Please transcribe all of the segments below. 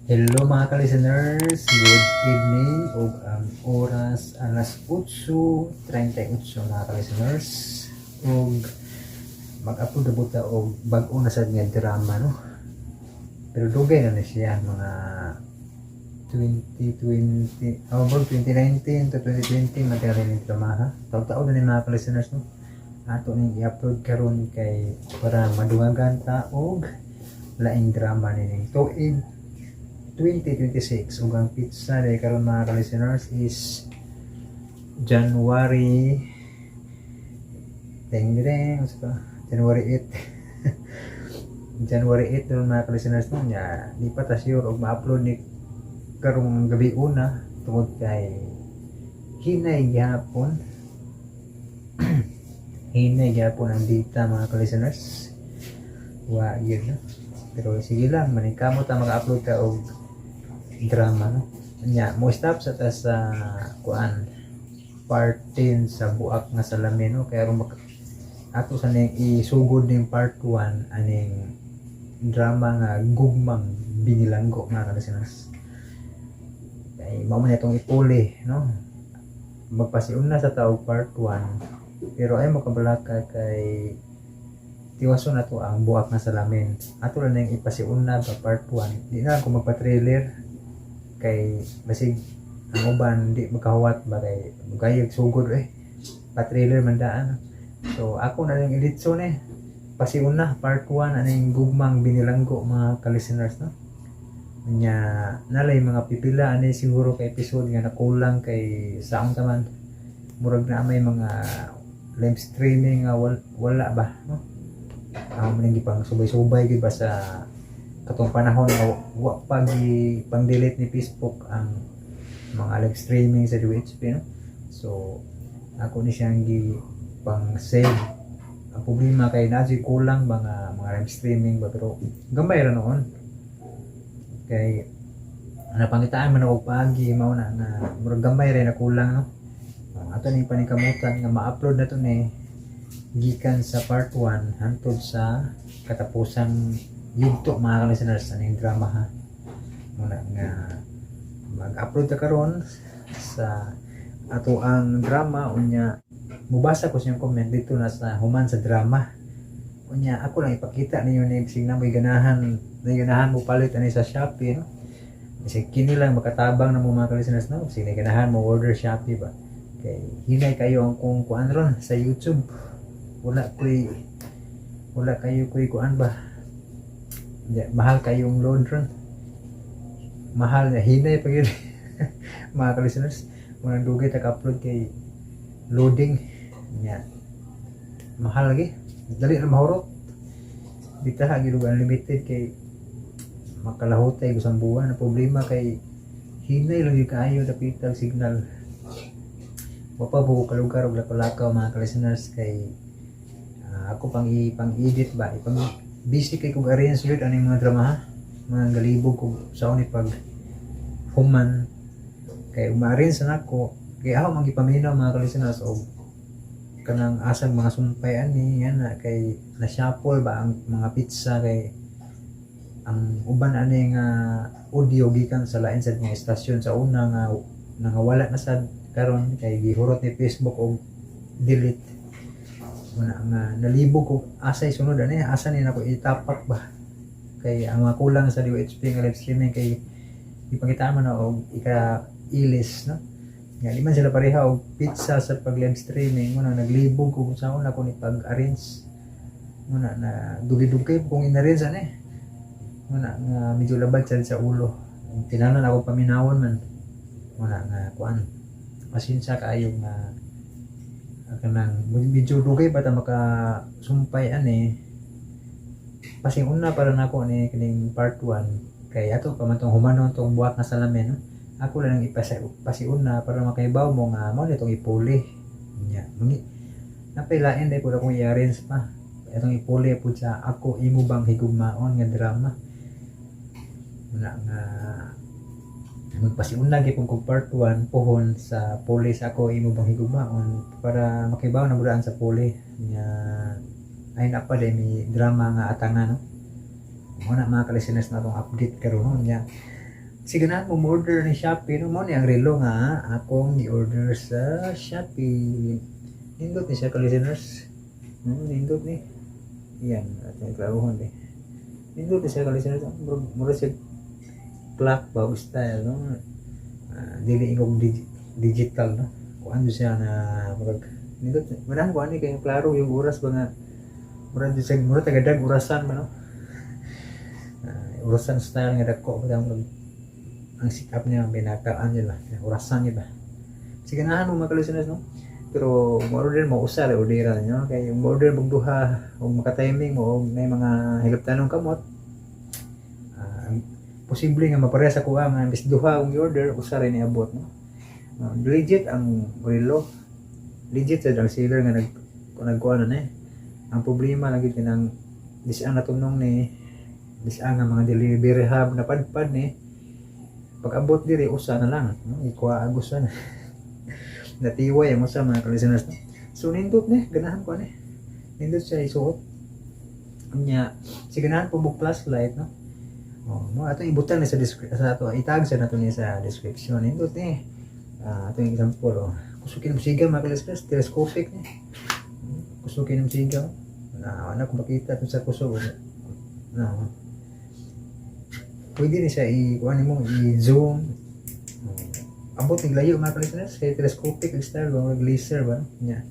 Hello mga ka-listeners, good evening ug ang oras alas 8:38 mga ka-listeners ug mag-upload na buta og bag-o na sad nga drama no. Pero dugay na siya mga 2020 about 2019 to 2020 material ni drama ha. Taw-taon na ni mga ka-listeners no. Ato ning i-upload karon kay para madugangan ta og laing drama ni tuig 2026 ug ang pizza day karon mga ka-listeners is January January 8 January 8 doon mga ka-listeners no nya di pa ta sure og ma-upload ni karong gabi una tungod kay hinay gyapon hinay gyapon ang data mga ka-listeners wa yun no pero sige lang manikamo ta mag-upload ta og drama no nya mo stop sa ta sa kuan part 10 sa buak nga salamin no kaya ron ato sa ning isugod ning part 1 aning drama nga gugmang binilanggo mga ka-listeners kay mao man itong ipuli no magpasiun na sa taog part 1 pero ay makabalaka kay tiwaso na to ang buak na salamin ato lang yung ipasiuna ba part 1 di na ako magpa-trailer kay basig ang uban di magkahuwat ba kay sugod pa-trailer man daan so ako na yung editson pasiuna part 1 aning gugmang binilanggo mga ka-listeners no nya nalay mga pipila ani siguro kay episode nga nakulang kay saong taman murag na may mga live streaming nga wala ba no maninggi pang subay-subay gid ba sa katong panahon nga wa pa pang delete ni Facebook ang mga live streaming sa DWHP no so ako ni siyang gi pang save ang problema kay nazi kulang mga live streaming ba pero gamay ra noon kay napangitaan man ako pagi mao na murag gamay ra na kulang no ato ni paningkamutan nga ma-upload na to ni gikan sa part 1 hantod sa katapusang yugto mga ka-listeners aning drama ha muna nga mag-upload ta karon sa ato ang drama unya mubasa ko sa inyong comment dito na sa human sa drama unya ako lang ipakita ninyo ni bisig na may ganahan mo palit ani sa Shopee no bisig kini lang makatabang na mo mga ka-listeners no bisig na ganahan mo order Shopee ba kay hinay kayo ang kung kuan ron sa YouTube wala kayo kuan ba mahal kayong load ron mahal na hinay pag yun mga ka-listeners unang dugay taka-upload kay loading nya mahal lagi dali na mahurot dita lagi lugar unlimited kay makalahutay gusang buwan na problema kay hinay lang yung kaayo dapital signal wapa buko ka lugar og lakaw mga ka-listeners kay ako pang edit ba ipang busy kay kog arrange yun aning mga drama ha mga galibog kog sa ni pag human kay uma-arrange na ako kay ako magipaminaw mga ka-listeners og kanang asang mga sumpay ani yan na kay na shuffle ba ang mga pizza kay ang uban ani nga audio gikan sa lain sa mga istasyon sa una nga wala na sad karon kay gihurot ni Facebook og delete nga nalibog ko asay sunod ani asa ni nako itapak ba kay ang mga kulang sa DWHP nga live streaming kay ipakitaan man og ika-ilis no nga di man sila pareha og pizza sa pag live streaming mo naglibog ko sa una ko ni pag-arrange mo na dugay-dugay kung in-arrange ani mo nga medyo labad sa ulo tinanan ako paminawon man mo nga kuan pasensya kaayo nga kanang medyo dugay pa ta makasumpay ani pasing una para nako ni kining part 1 kay ato pa man tong humanon tong buwak nga salamin no? Ako lang ipasiuna para makaibaw mo nga mo nitong ipuli nya napailain dai pud akong i-arrange pa itong ipuli pud sa ako imo bang higugmaon nga drama nga magpasiuna gyud kung part 1 pohon sa police ako imo bang higugmaon para makibaw na budaan sa puli nya ay na pa mi drama nga atangan no mo na mga ka-listeners na tong update karon nya Siganan mo order ni Shopee no mo ni ang relo nga akong gi-order sa Shopee. Nindot ni siya ka listeners. Nindot ni. Yan, at yung klaruhon eh. Nindot ni siya ka listeners. Mura siya clock ba style no. Dili ingog digital no. Kung ano siya na murag nindot. Manang ko ani kay klaro yung oras ba nga mura tagadag orasan man no. Orasan style nga dako ba ang sikap niya binataan niya ba orasan niya ba sige nahan mo mga listeners no pero mo order mo usar orderan nyo kay yung order magduha o maka-timing mo may mga hilabtanong kamot posible nga mapareha sa kuha nga bis duha ang order usar ni abot no legit ang relo legit sa ang seller nga nagkuha na ang problema lagi kinang disang natunong ni disang nga mga delivery hub na padpad ni pag abot diri usa na lang no ikuha agusan natiway mo sa mga listeners no? So nindot ni ganahan ko ani nindot siya isuot nya si ganahan po book flashlight no mo ato ibutan ni sa description sa ato itag sa nato ni sa description nindot ni ato yung example kusukin mo siga mga listeners telescopic ni kusukin mo siga na ko makita to sa kusog no pwede ni siya i-kuhanin mo, i-zoom. Abot ng layo mga listeners, kaya telescopic style, mga laser ba? Yan.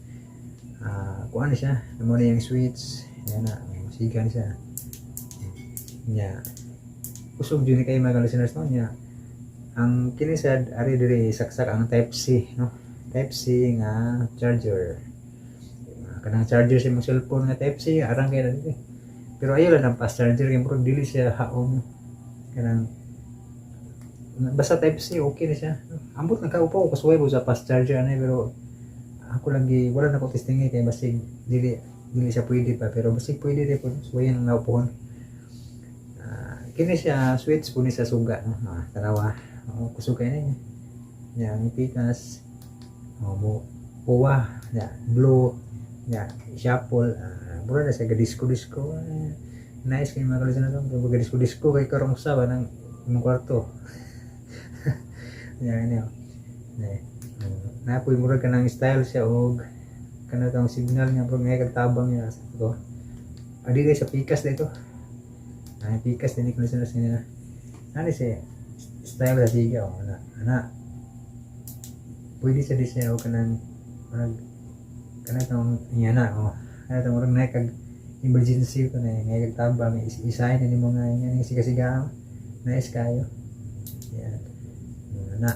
Kuhanin siya, naman na yung switch. Yan na, sigan siya. Yan. Kusog dyan kayo mga listeners, no? Yan. Ang kinisad, ari diri saksak ang Type-C, no? Type-C nga charger. Kanang charger sa mga cellphone nga Type-C, arang kayo na dito. Pero ayaw lang ang fast charger, kaya murag dili siya haong kanang basta Type-C okay na siya ambot nagkaupo ko kasuway ko sa fast charger ano pero ako lagi wala na ko testing kay basig dili siya pwede pa pero basig pwede rin po suwayan ang naupuhon kini siya switch po ni sa suga no tanawa kusugay na niya ang pikas mo puwa ya blue ya shuffle mura na siya disco nice kayo mga kalisan na ito. Pag disco kay karong usaba ng imong kwarto. Yan yun. Napoy mura ka ng style siya o kana itong signal niya pag may kagtabang niya. Ito. Adi sa pikas na ito. Pikas din ni kalisan na siya. Ano siya? Style na siya. Pwede siya di siya o kanang kana itong yan na. Kana itong murag na kag emergency ko na ngay tabang isahin ni mga yan siga-siga nice kayo yan na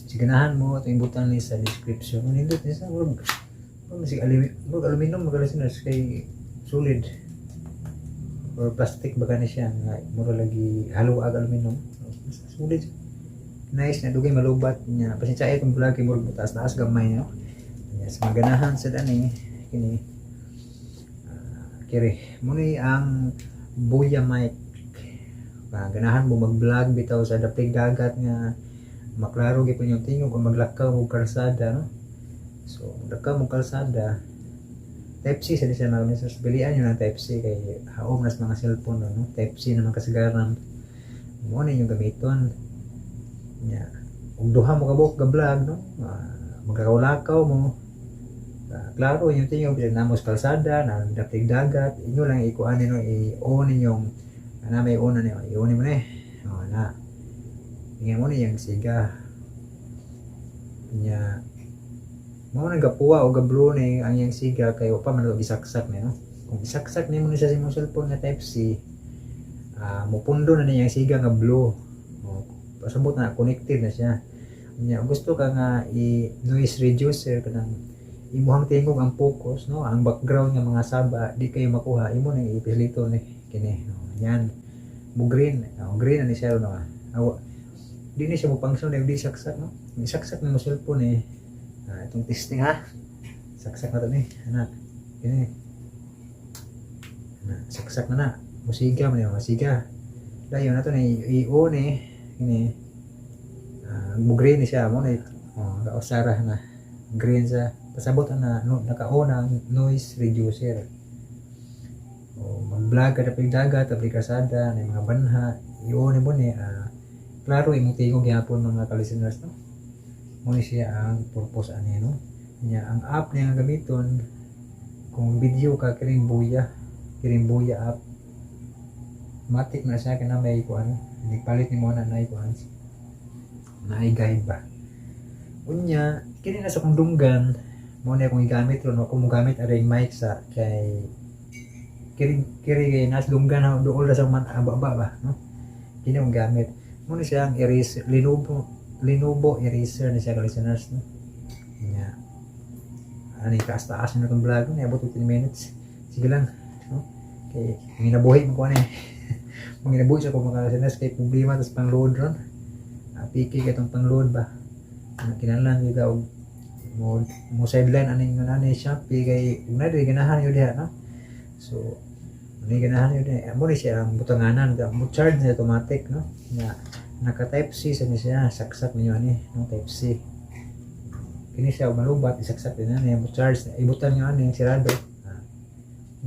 siganahan mo at ibutan ni sa description nindot ni sa murag aluminum magalisiners kay solid or plastic baga ni siya mura lagi halo ag aluminum solid nice na dugay malubat niya pasensya kung vlog kay murag butas taas gamay no yes maganahan sa dani kini kiri muni ang Boya mic ganahan mo mag-vlog bitaw sa dapig dagat nga maklaro gyud yung tingog o maglakaw og kalsada no so lakaw mo kalsada Type-C sa siya na sa bilian yun ang Type-C kay haom nas mga cellphone no Type-C naman kasagaran mo ni yung gamiton nya ug duha mo kabuk ga vlog no magkaulakaw mo klaro yung tingog namos kalsada na dapig dagat inyo lang ikuan nino i-on ninyong ana may on niyo i-on mo na na ingay mo ni yung siga nya mo nang gapuwa o gablo ni ang yang siga kay pa man gisaksak ni no kung isaksak nimo ni sa imong cellphone nga Type-C mupundo na niya yung siga nga blue pasabot na connected na siya nya gusto ka nga i-noise reducer kanang imuhang tingog ang focus no ang background nga mga saba di kayo makuha imo nang ipilito ni kini no yan mo green green ani siya no di ni siya mo function di saksak no saksak na mo cellphone itong testing ha saksak na to ni anak kini saksak na musiga man musiga dayon nato ni i-on kini mo green ni siya mo na kausara na green sa pasabot na naka-on ang noise reducer o mag-vlog ka tapos dagat tapos kasada na mga banha iyon mo ni klaro imong tingog gyapon mga ka-listeners no mo ni siya ang purpose ani no nya ang app niya nga gamiton kung video ka kirimbuya app matik na siya kana may kuan nagpalit ni mo na nay kuan na guide ba unya kini na sa kong dunggan mo na akong igamit ron ako mo gamit aring mic sa kay kiri nas dunggan na dool sa man baba ba no kini ang gamit mo na siya ang eraser Lenovo eraser na siya ka-listeners no nya ani taas na itong vlog no abot 15 minutes sige lang no kay ginabuhi mo ko ani manginabuhi sa ko mga ka-listeners kay problema tas pang-load ron piki katong pang-load ba kinahanglan gyud og mo sideline ani Shopee kay ug na di ganahan yun diha no so ani ganahan yun mo ni siya ang butanganan mo charge na automatic no nya naka type C sa niya saksak niyo ani no type C kini siya malubat isaksak din ani mo charge ibutan niyo ani sirado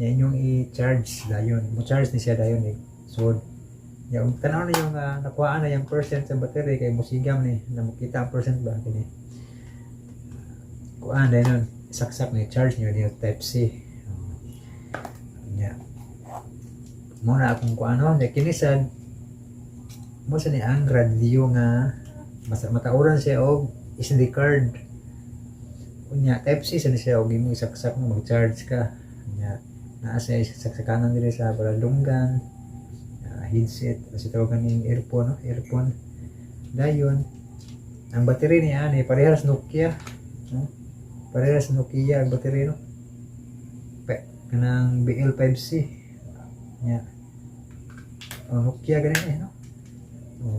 nya inyong i-charge dayon mo charge ni siya dayon so ya tanaw na yung nakuhaan na yung percent sa battery kay musigam ni na makita ang percent ba kini kuan dayon saksak ni charge niyo niyo type C nya mo na akong kuano nya kini sa mo sa ni ang radio nga matauran siya og SD card unya type C sa ni siya og imong isaksak mo mag-charge ka nya naa siya saksakanan diri sa baladunggan headset kasi tawagan ning earphone dayon ang battery niya ani parehas Nokia no parehas Nokia ang battery no kanang BL5C nya Nokia ganin no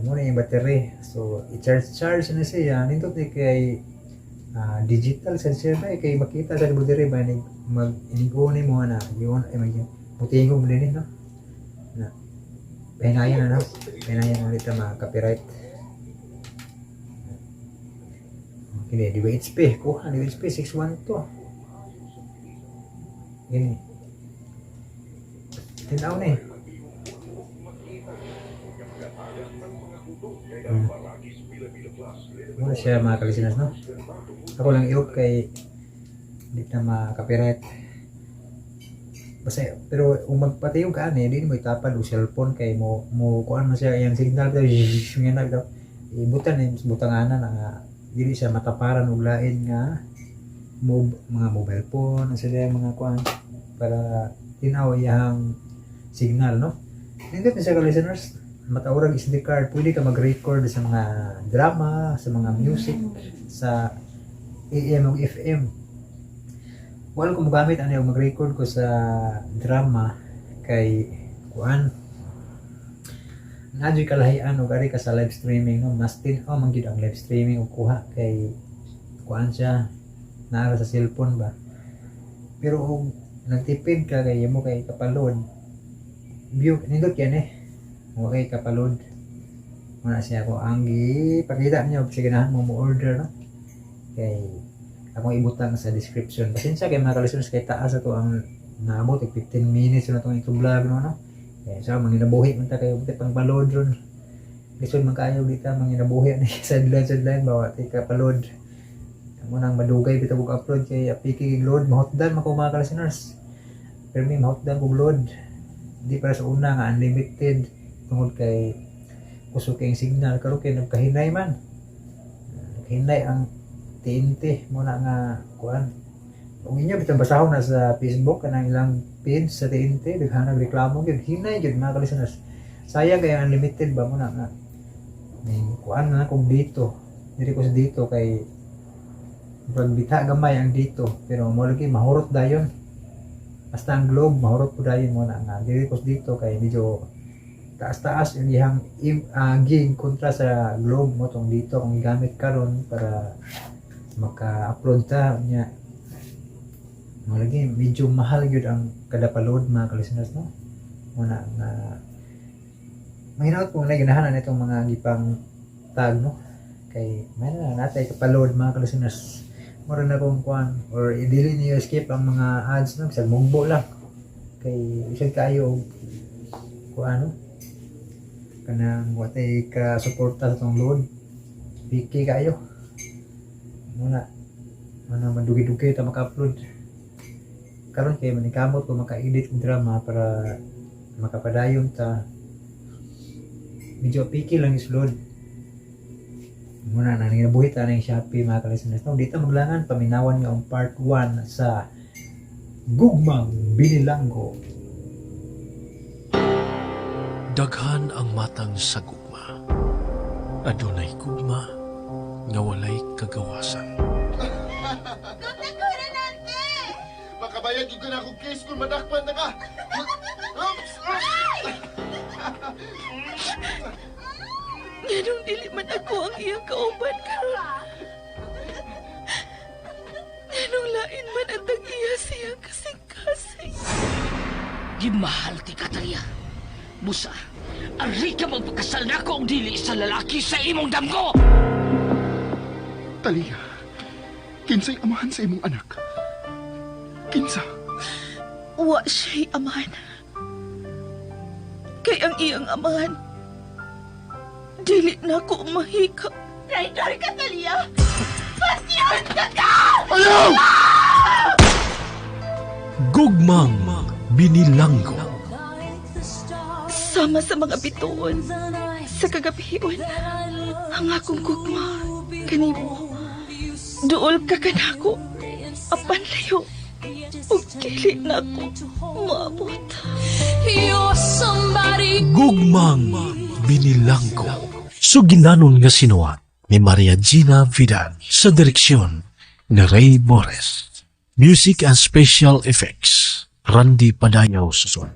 mo na yung battery so i-charge na siya nindot ni kay digital sensor na kay makita sa battery ba ni mag-iniguni mo na yun ay may mutingog din no na pinayan ulit ang mga copyright kini di HP ko di HP 612 gini tinaw ni Muna siya mga ka-listeners no ako lang iok kay di na ma-copyright basta pero kung magpatiyong ka ani di mo itapad o cellphone kay mo kuan man siya yung signal daw nga daw ibutan ni butanganan nga dili siya mataparan og lain nga mga mobile phone sila mga kuan para tinaw yang signal no nindot ni sa ka-listeners matawag SD card, pwede ka mag-record sa mga drama, sa mga music, sa AM o FM. Wala ko magamit ano yung mag-record ko sa drama kay kuan. Nadyo kalahian o gari ka sa live streaming no, mas tinaw man gid ang live streaming o kuha kay kuan siya naara sa cellphone ba. Pero kung nagtipid ka kay mo kay kapalod, view nindot yan okay kapalod muna siya ako ang ipakita niyo sige na mo order no kay akong ibutang sa description pasensya kay mga ka-listeners kay taas ato ang naabot 15 minutes na itong vlog no kaya so manginabuhi man ta kayo buti pang palod ron lisod man kayo dito manginabuhi ni sadlan bawa ti kapalod mo nang madugay bitaw og upload kay apiki load mahotdan man ko mga ka-listeners pero may mahotdan kog load di para sa una nga unlimited tungod kay kusog kay signal karon kay nagkahinay man nagkahinay ang TNT mo na nga kuan kung inyo bitang basahon na sa Facebook kanang ilang page sa TNT daghan nagreklamo gyud hinay gyud mga ka-listeners sayang kay unlimited ba mo na nga may kuan na kog dito diri ko sa dito kay pagbita gamay ang dito pero mo lagi mahurot dayon basta ang globe mahurot po dayon mo na nga diri ko dito kay medyo taas yung ihang gig kontra sa globe mo tong dito kung gamit karon para maka-upload ta nya malagi medyo mahal gyud ang kada pa-load mga ka-listeners no muna nga mahinaot po na ganahanan itong mga gipang tag no kay may na natay ka-pa-load mga ka-listeners mura na kung kuan or i-delete niyo skip ang mga ads no bisag mungbo lang kay usad kayo kung ano kanang watay ka suporta sa tong load biki kayo muna mana mandugi-dugi ta maka-upload karon kay manikamot ko maka-edit og drama para makapadayon ta medyo picky lang is load muna na nabuhi ta ng Shopee mga ka-listeners no dito maglangan paminawan nga ang part 1 sa Gugmang Binilanggo. Daghan ang matang sa gugma. Adunay gugma nga walay kagawasan. Makabayag yung na akong case kung madakpan na ka. Ganong dili man ako ang iyang kauban karon. Ganong lain man ang tag-iya siyang kasing-kasing. Gimahal ti Katarya. Busa, ari ka magpakasal na ako ang dili sa lalaki sa imong damgo! Talia, kinsa'y amahan sa imong anak. Kinsa? Wa siya'y amahan. Kay ang iyang amahan, dili na ako mahika. Traitor ka, Talia! Pasyon ka ka! Ayaw! Gugmang Binilanggo. Sama sa mga bituon, sa kagabion, ang akong gugma, kanimo. Duol ka kanako, apan layo, ug dili na ako maabot. Gugmang Binilanggo. Suginanon nga sinuwat ni Maria Gina Vidal sa direksyon ni Ray Bores. Music and Special Effects Randy Padayaw Suson.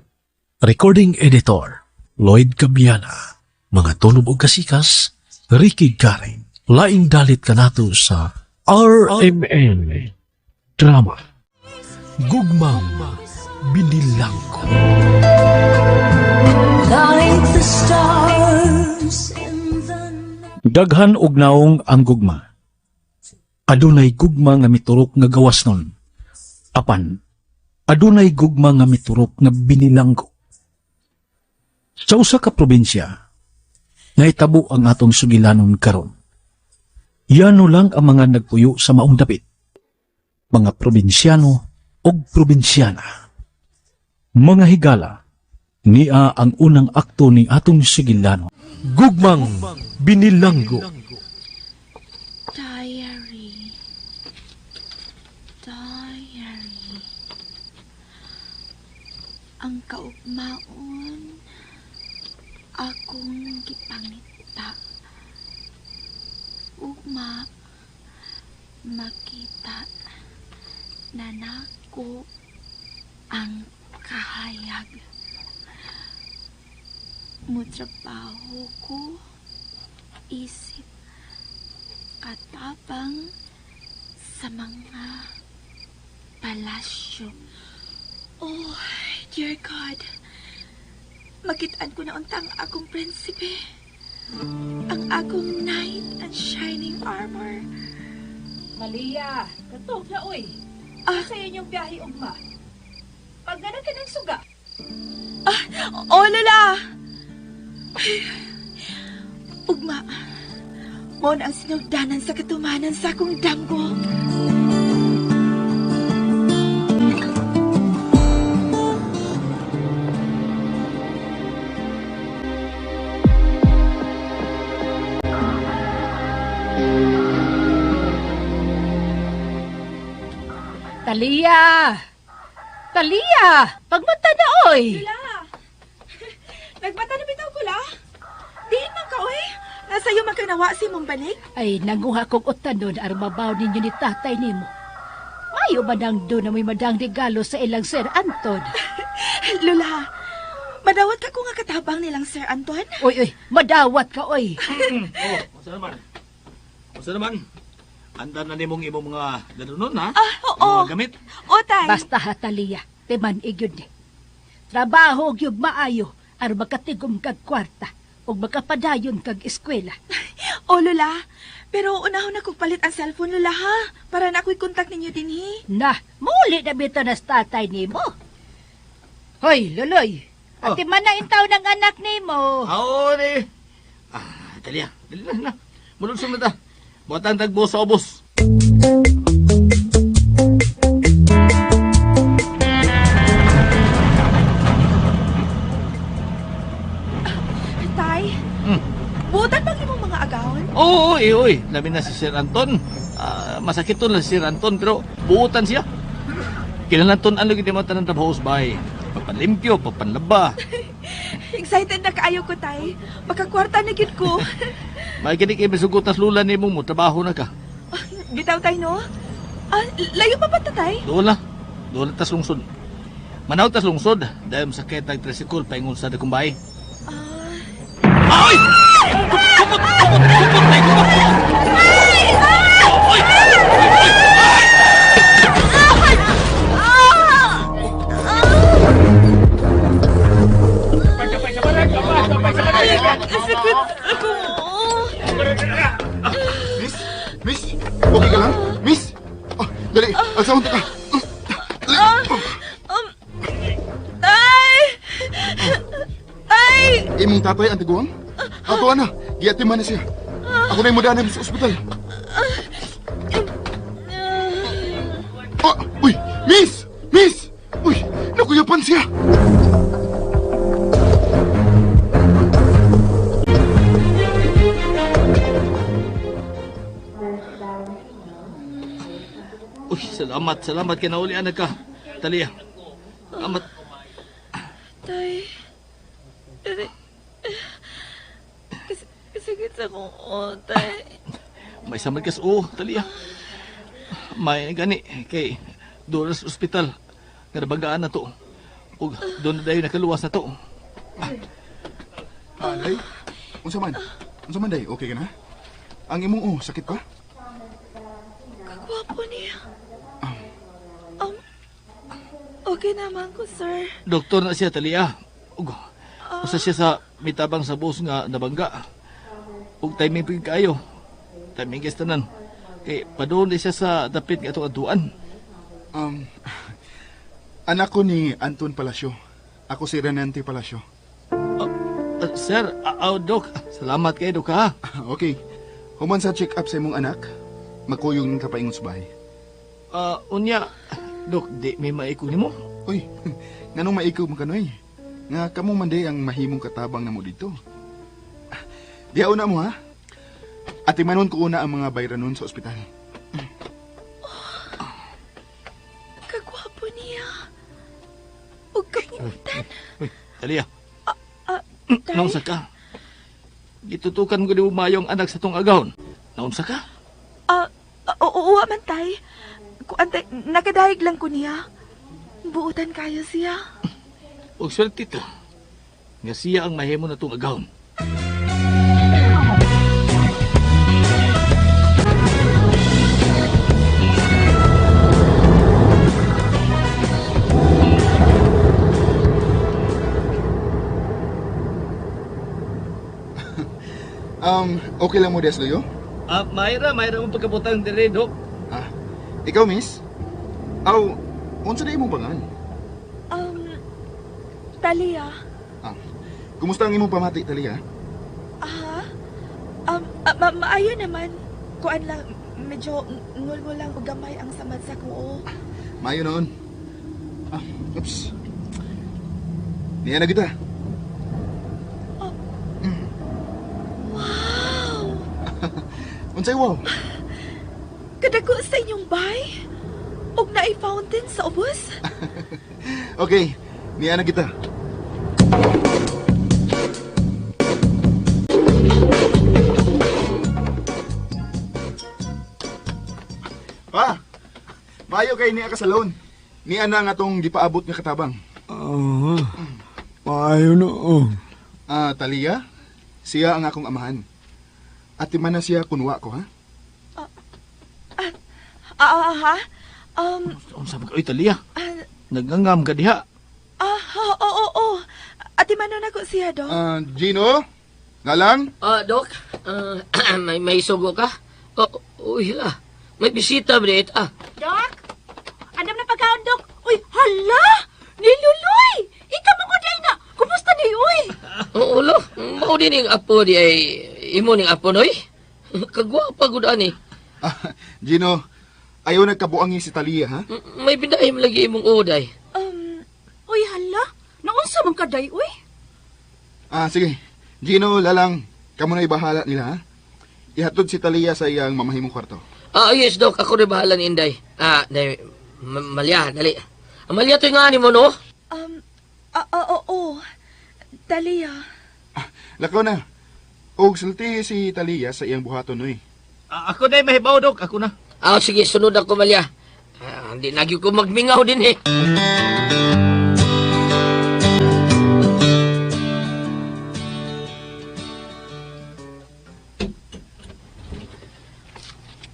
Recording Editor Lloyd Cabiana. Mga tunog o kasikas Ricky Garing. Laing dalit ka nato sa RMN Drama. Gugmang Binilanggo. Like the stars in the night. Daghan og naong ang gugma. Adunay gugma nga miturok nga gawas nun. Apan, adunay gugma nga miturok nga binilanggo. Sa usa ka probinsya, nga itabo ang atong sugilanon karon. Yano lang ang mga nagpuyo sa maong dapit. Mga probinsyano og probinsyana. Mga higala, niya ang unang akto ni atong sugilanon. Gugmang Binilanggo. Diary. Ang kaugmaon akong gipangita. Ugma makita na nako ang kahayag. Mutrabaho ko, isip, katabang sa mga palasyo. Oh, dear God. Makitaan ko na untang akong prinsipe. Ang akong knight and shining armor. Malia, katog na oy. Sa inyong biyahe ugma. Pag ganun ka ng suga. Oh, lala! Ugma, mo na ang sinugdanan sa katumanan sa akong damgo. Talia! Talia! Pagmata na oy! Lala! Nagbata na bitaw ko, la? Di man ka, oy. Nasa iyo man kanawa si mong balik? Ay, nanguha kong utanon armabaw ninyo ni tatay nimo. Mayo ba nang doon na may madang regalo sa ilang Sir Anton? Lula, madawat ka ko nga katabang nilang Sir Anton? Uy, madawat ka oy. Masa naman? Andar na nimong imong mga darunon, ha? Oo. Mga gamit. O, tay. Basta ha, Talia, timan igyod ni. Trabaho gyud maayo, aron makatigom kag kwarta, ug makapadayon kag eskwela. O, Lula. Pero unahon na kong palit ang cellphone, Lula, ha? Para na ako'y kontak ninyo din, hi. Na, muli na bitaw na sa tatay nimo. Hoy, Luloy. Oh. Ati man na intaw ng anak ni mo. Oo, ni. Talia, dali na. Mulusog na ta. Buatan tagbo sa obos. Tay, butan bang imong mga agawon? Oo, oy. Labi na si Sir Anton. Masakit to na si Sir Anton, pero buutan siya. Kinalanton ano gini mo tanang trabaho sa bahay. Papalimpyo, papanlaba. Excited na kaayo ko, Tay. Makakwarta na gid ko. May kini kay masugutas lula ni mo, trabaho na ka. Bitaw, Tay, no? Layo pa ba ta, Tay? Doon na. Doon na tas lungsod. Manaw tas lungsod. Dahil masakit ang tricycle, paingon sa dakong bahay. Ay! Kumot! Sakit ako. Miss, okay ka lang? Miss? Dali, alsahon ka. Tay! Tay! Imong tatay ang tiguang? Ato na, giatiman na siya. Ako na yung madanan sa ospital. Uy, Miss! Miss! Uy, nakuyapan siya! Uy, salamat kinaulian na ka. Talia. Salamat. Tay. Kasakit sa kong Tay. May samad kas Talia. May gani kay doon sa ospital. Nga nabagaan na to. O doon na dayo nakaluwas na to. Day? Unsa man? Unsa man, day? Okay ka na? Ang imong sakit pa? Kagwapo niya. Okay naman ko, sir. Doktor na siya, Talia. Usa siya sa mitabang sa bus nga nabangga. Ug timing pig kayo. Timing guest tanan. Kay padung di siya sa dapit nga atong aduan. Anak ko ni Anton Palacio. Ako si Renante Palacio. Sir, Dok. Salamat kay Dok ha. Okay. Human sa check-up sa imong anak, magkuyong ka paingon sa bahay. Unya, Dok, di may maiko nimo. Uy, nganong maikaw mo kanoy? Nga kamo man day ang mahimong katabang na mo dito. Diya una mo ha? At imanon ko una ang mga bayranon sa ospital. Kagwapo niya. Huwag kaputan. Talia. Tay? Naunsa ka? Gitutukan ko di umayong anak sa tong agawon. Naunsa ka? Oo, man, Tay. Nakadahig lang ko niya. Buutan kayo siya. Og swerte to. Nga siya ang mahimo na tong agawon. Okay lang mo, Desloyo? Mayra mo pagkabutang dire, Dok. Ikaw, miss? Unsa na imong pangan? Talia. Kumusta ang imong pamati, Talia? Maayo naman. Kuan lang, medyo ngul-ngul lang o gamay ang samad sa kuo. Mayo noon. Oops. Niya na kita. Wow! Unsay wow? Kadako sa inyong bay? Og naay fountain sa ubos? Okay, niya na kita. Pa! Mayo kay niya ka sa loan. Niya na nga tong gipaabot nga katabang. Maayo na Talia, siya ang akong amahan. At man na siya kunwa ko, ha? Ha? Unsa ba ka? Oy, Talia. Nagangam ka diha. Oo. Ati manon ako siya, Dok. Gino? Galang? Dok, may sugo ka? Uy, may bisita, Brit. Dok? Adam na pagkaon, Dok. Uy, hala! Niluloy! gani, uy. Ulo, mao din yung apo di ay imo ning apo noy. Kagwapa gud ani. Gino, ayaw nagkabuangi si Talia, ha? May bindahim lagi imong uday. Uy, hala. Naunsa man kaday, uy. Sige. Gino, lalang, kamo na ibahala nila, ha? Ihatod si Talia sa iyang mamahimong kwarto. Yes, Dok. Ako rin bahala ni Inday. Malya, dali. Malya to yung ani mo, no? Oo. Talia. Lakaw na. Og sulti si Talia sa iyang buhaton, noy. Ako na mahibaw, Dok. Ako na. Sige, sunod ako, Malya. Hindi nagyo ko magmingaw din, eh.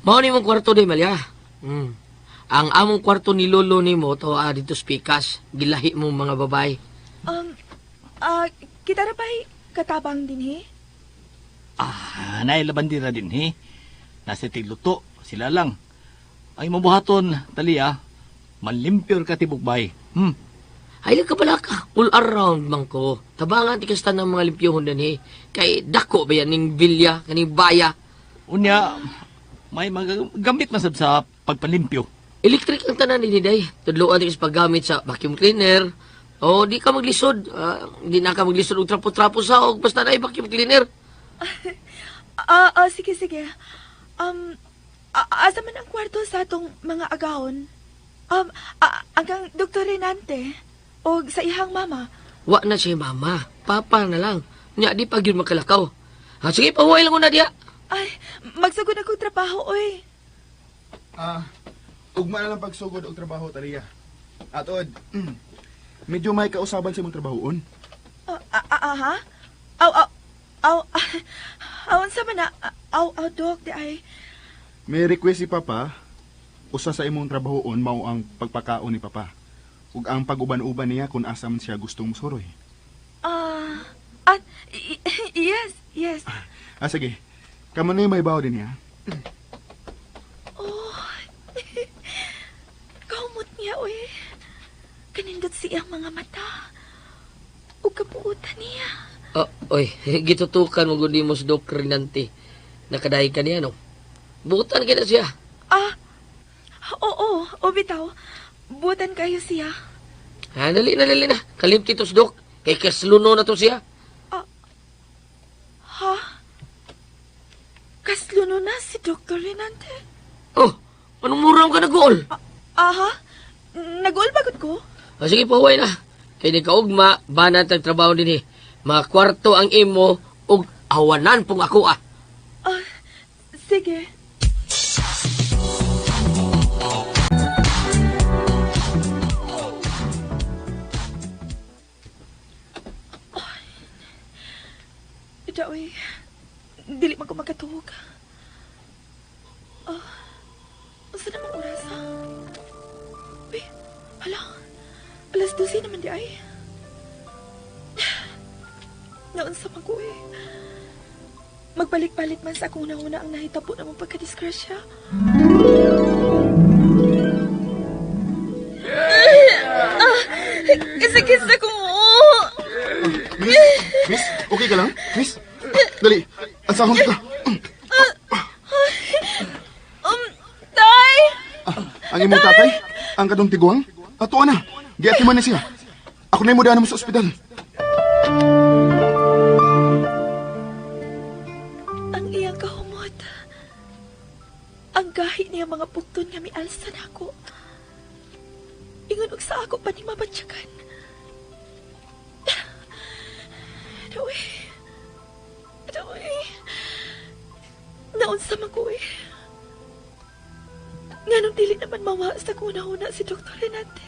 Mao ni mong kwarto di, Malya. Ang among kwarto ni Lolo ni mo, to dito spikas. Gilahi mo mga babae. Kita na ba'y katabang din, Nailaban din na din, he. Nasa tigluto, sila lang. Ay mabuhaton, Talia, malimpyor ka tibugbay. Ay, ka pala ka. All around man ko. Tabangan ti kasta ng mga limpyohon din, eh. Kay dako ba yan, ning bilya, kaning baya. Unya, may gamit masab sa pagpalimpyo. Electric ang tanan ni Day. Tudloan ti kas paggamit sa vacuum cleaner. O, di ka maglisod. Di na ka maglisod og trapo-trapo sa og basta na vacuum cleaner. Sige. Asa man ang kwarto sa atong mga agahon? Hanggang Dr. Renante o sa ihang mama. Wa na siya mama. Papa na lang. Nya, di pa yun makalakaw. Sige, pahuway lang ko na diya. Ay, magsugod akong trabaho, oy. Ugma na lang pagsugod og trabaho, Talia. Atod, medyo may kausaban sa imong trabahoon. Ha? Awan sa man na, Dok, di ay. May request si Papa, usa sa imong trabahoon mao ang pagpakaon ni Papa. Ug ang pag-uban-uban niya kung asa man siya gustong musuroy. Yes. Sige. Kamo na may bawo din niya. Kaumot niya, oy. Kanindot siyang mga mata. O kapuutan niya. Oy, gitutukan mo gud mo sa Doc Renante. Nakadahi ka niya, no? Butan ka na siya. Oo, bitaw. Butan kayo siya. Dali na. Kalimti to sa Doc. Kay kasluno na to siya. Ha? Kasluno na si Dr. Renante? Anong muram ka nag-goal? Ha? Nag-all bagod ko? Sige, pahuway na. Kay di ka ugma, banat ang trabaho din, eh. Mga kwarto ang imo, ug awanan pong ako, Sige. Dawi, dili man ko magkatuhog. Saan namang oras, ha? Uy, hala. Alas 12 naman di ay. Naunsa man ko, eh. Magbalik-balik man sa akong una ang nahitabo na mong pagkadisgrasya. Kisa-kisa ko mo. Miss, okay ka lang? Miss, dali, asahon ka. Tay! Ang imong tatay, ang kadong tiguang, ato na, giatiman na siya. Ako na yung mudaan mo sa ospital. Ang iyang kahumot. Ang gahi niya mga bukton nga mialsa na ako. Ingon og sa ako pa ni mabatsyakan. Dawi. Naunsa man ko, eh. Nganong dili naman mawa sa kuna-una si Dr. Renante.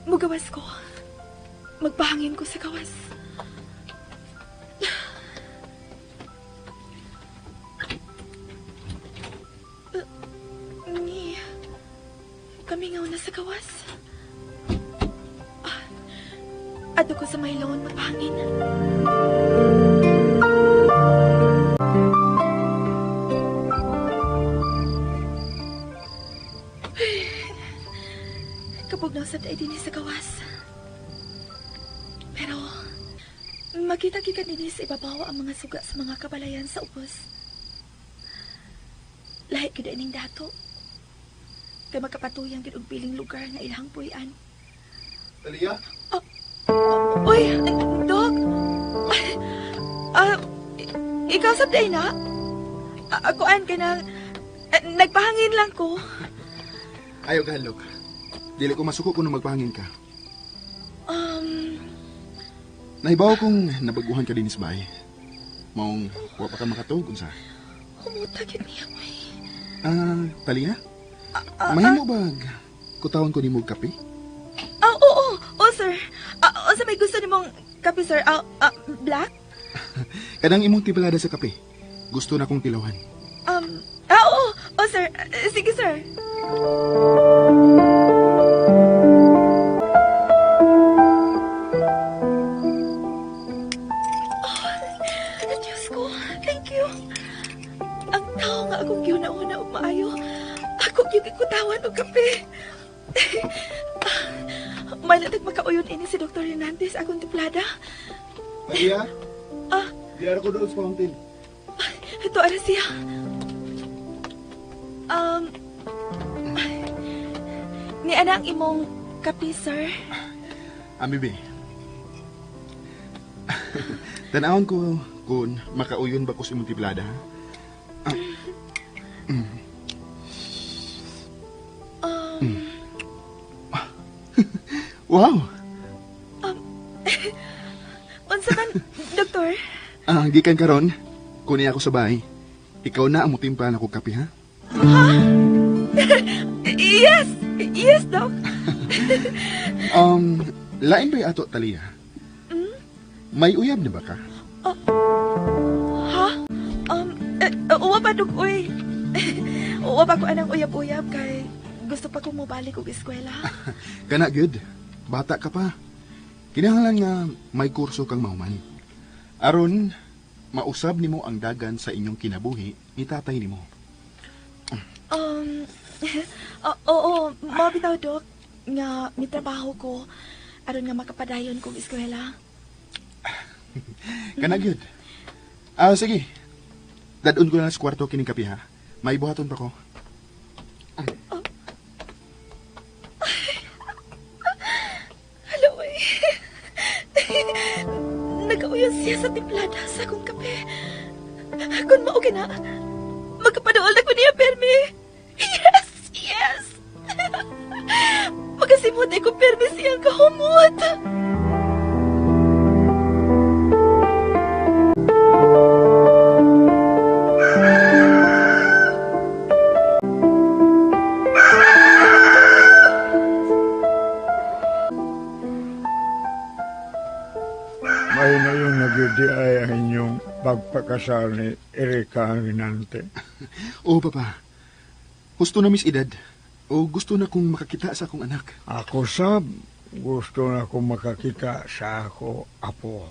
Mugawas ko. Magpahangin ko sa gawas. Kami nga una sa gawas. Ato ko sa may laon magpahangin. Kapag sad ay din sa gawas. Pero, makita gikan din sa ibabaw ang mga suga sa mga kabalayan sa ubos. Lahi gid ining dato. Kay makapatuyang gid og piling lugar nga ilang puy-an. Talia? Uy, Dok. Ikaw sab day na? Akuan ka na. Nagpahangin lang ko. Ayaw ka, halok. Dili ko masuko kung magpahangin ka. Nahibaw kong nabaguhan ka din sa bahay. Maong wa pa ka makatog kung sa. Humuta gid niya mo. Talia? Mahimo ba kutawan ko ni mo kape? Oo, sir. Sa may gusto nimong kape, sir? Black? Kadang imong tiplada sa kape. Gusto na kong tilawan. Oo, sir. Sige, sir. Diyos ko, thank you. Ang tao nga akong giuna-una o maayo. Ako yung ikutawan o kape. May latag makauyon ini si Dr. Hernandez akong tiplada. Talia? Biyara ko doon sa fountain. Ito, ara siya. Ni anang imong kape, sir? Amibe. Tanawon ko kung makauyon ba ko sa imong tiplada. Wow! Unsa man, doktor? Gikan karon, kunin ako sa bahay. Ikaw na ang mutimpla na ko kape, ha? Yes, Doc. Lain ba ato, Talia? May uyab na ba ka? Uwa pa, Dok, uy. Uwa pa ko anang uyab-uyab kay gusto pa kong mabalik og eskwela. Kana, good. Bata ka pa. Kinahanglan nga may kurso kang mahuman. Aron, mausab nimo ang dagan sa inyong kinabuhi ni tatay nimo. Oo, mabitaw, Dok. Nga, may trabaho ko. Aron nga makapadayon kong eskwela. Kana, good. Sige. Dadun ko na sa kwarto kining kape, ha? May buhaton pa ko. Hello, eh. Nag-uyan siya sa timplada sa akong kape. Kung maugi na, magkapadool na ko niya, Permi. Yes! Magasimot ay ko, Permi, siyang kahumot. May na yung nagidi ay ang inyong pagpakasal ni Erika Rinante. Oo, Papa. Gusto na Miss Edad. O gusto na kong makakita sa akong anak. Ako sab, gusto na akong makakita sa ako apo.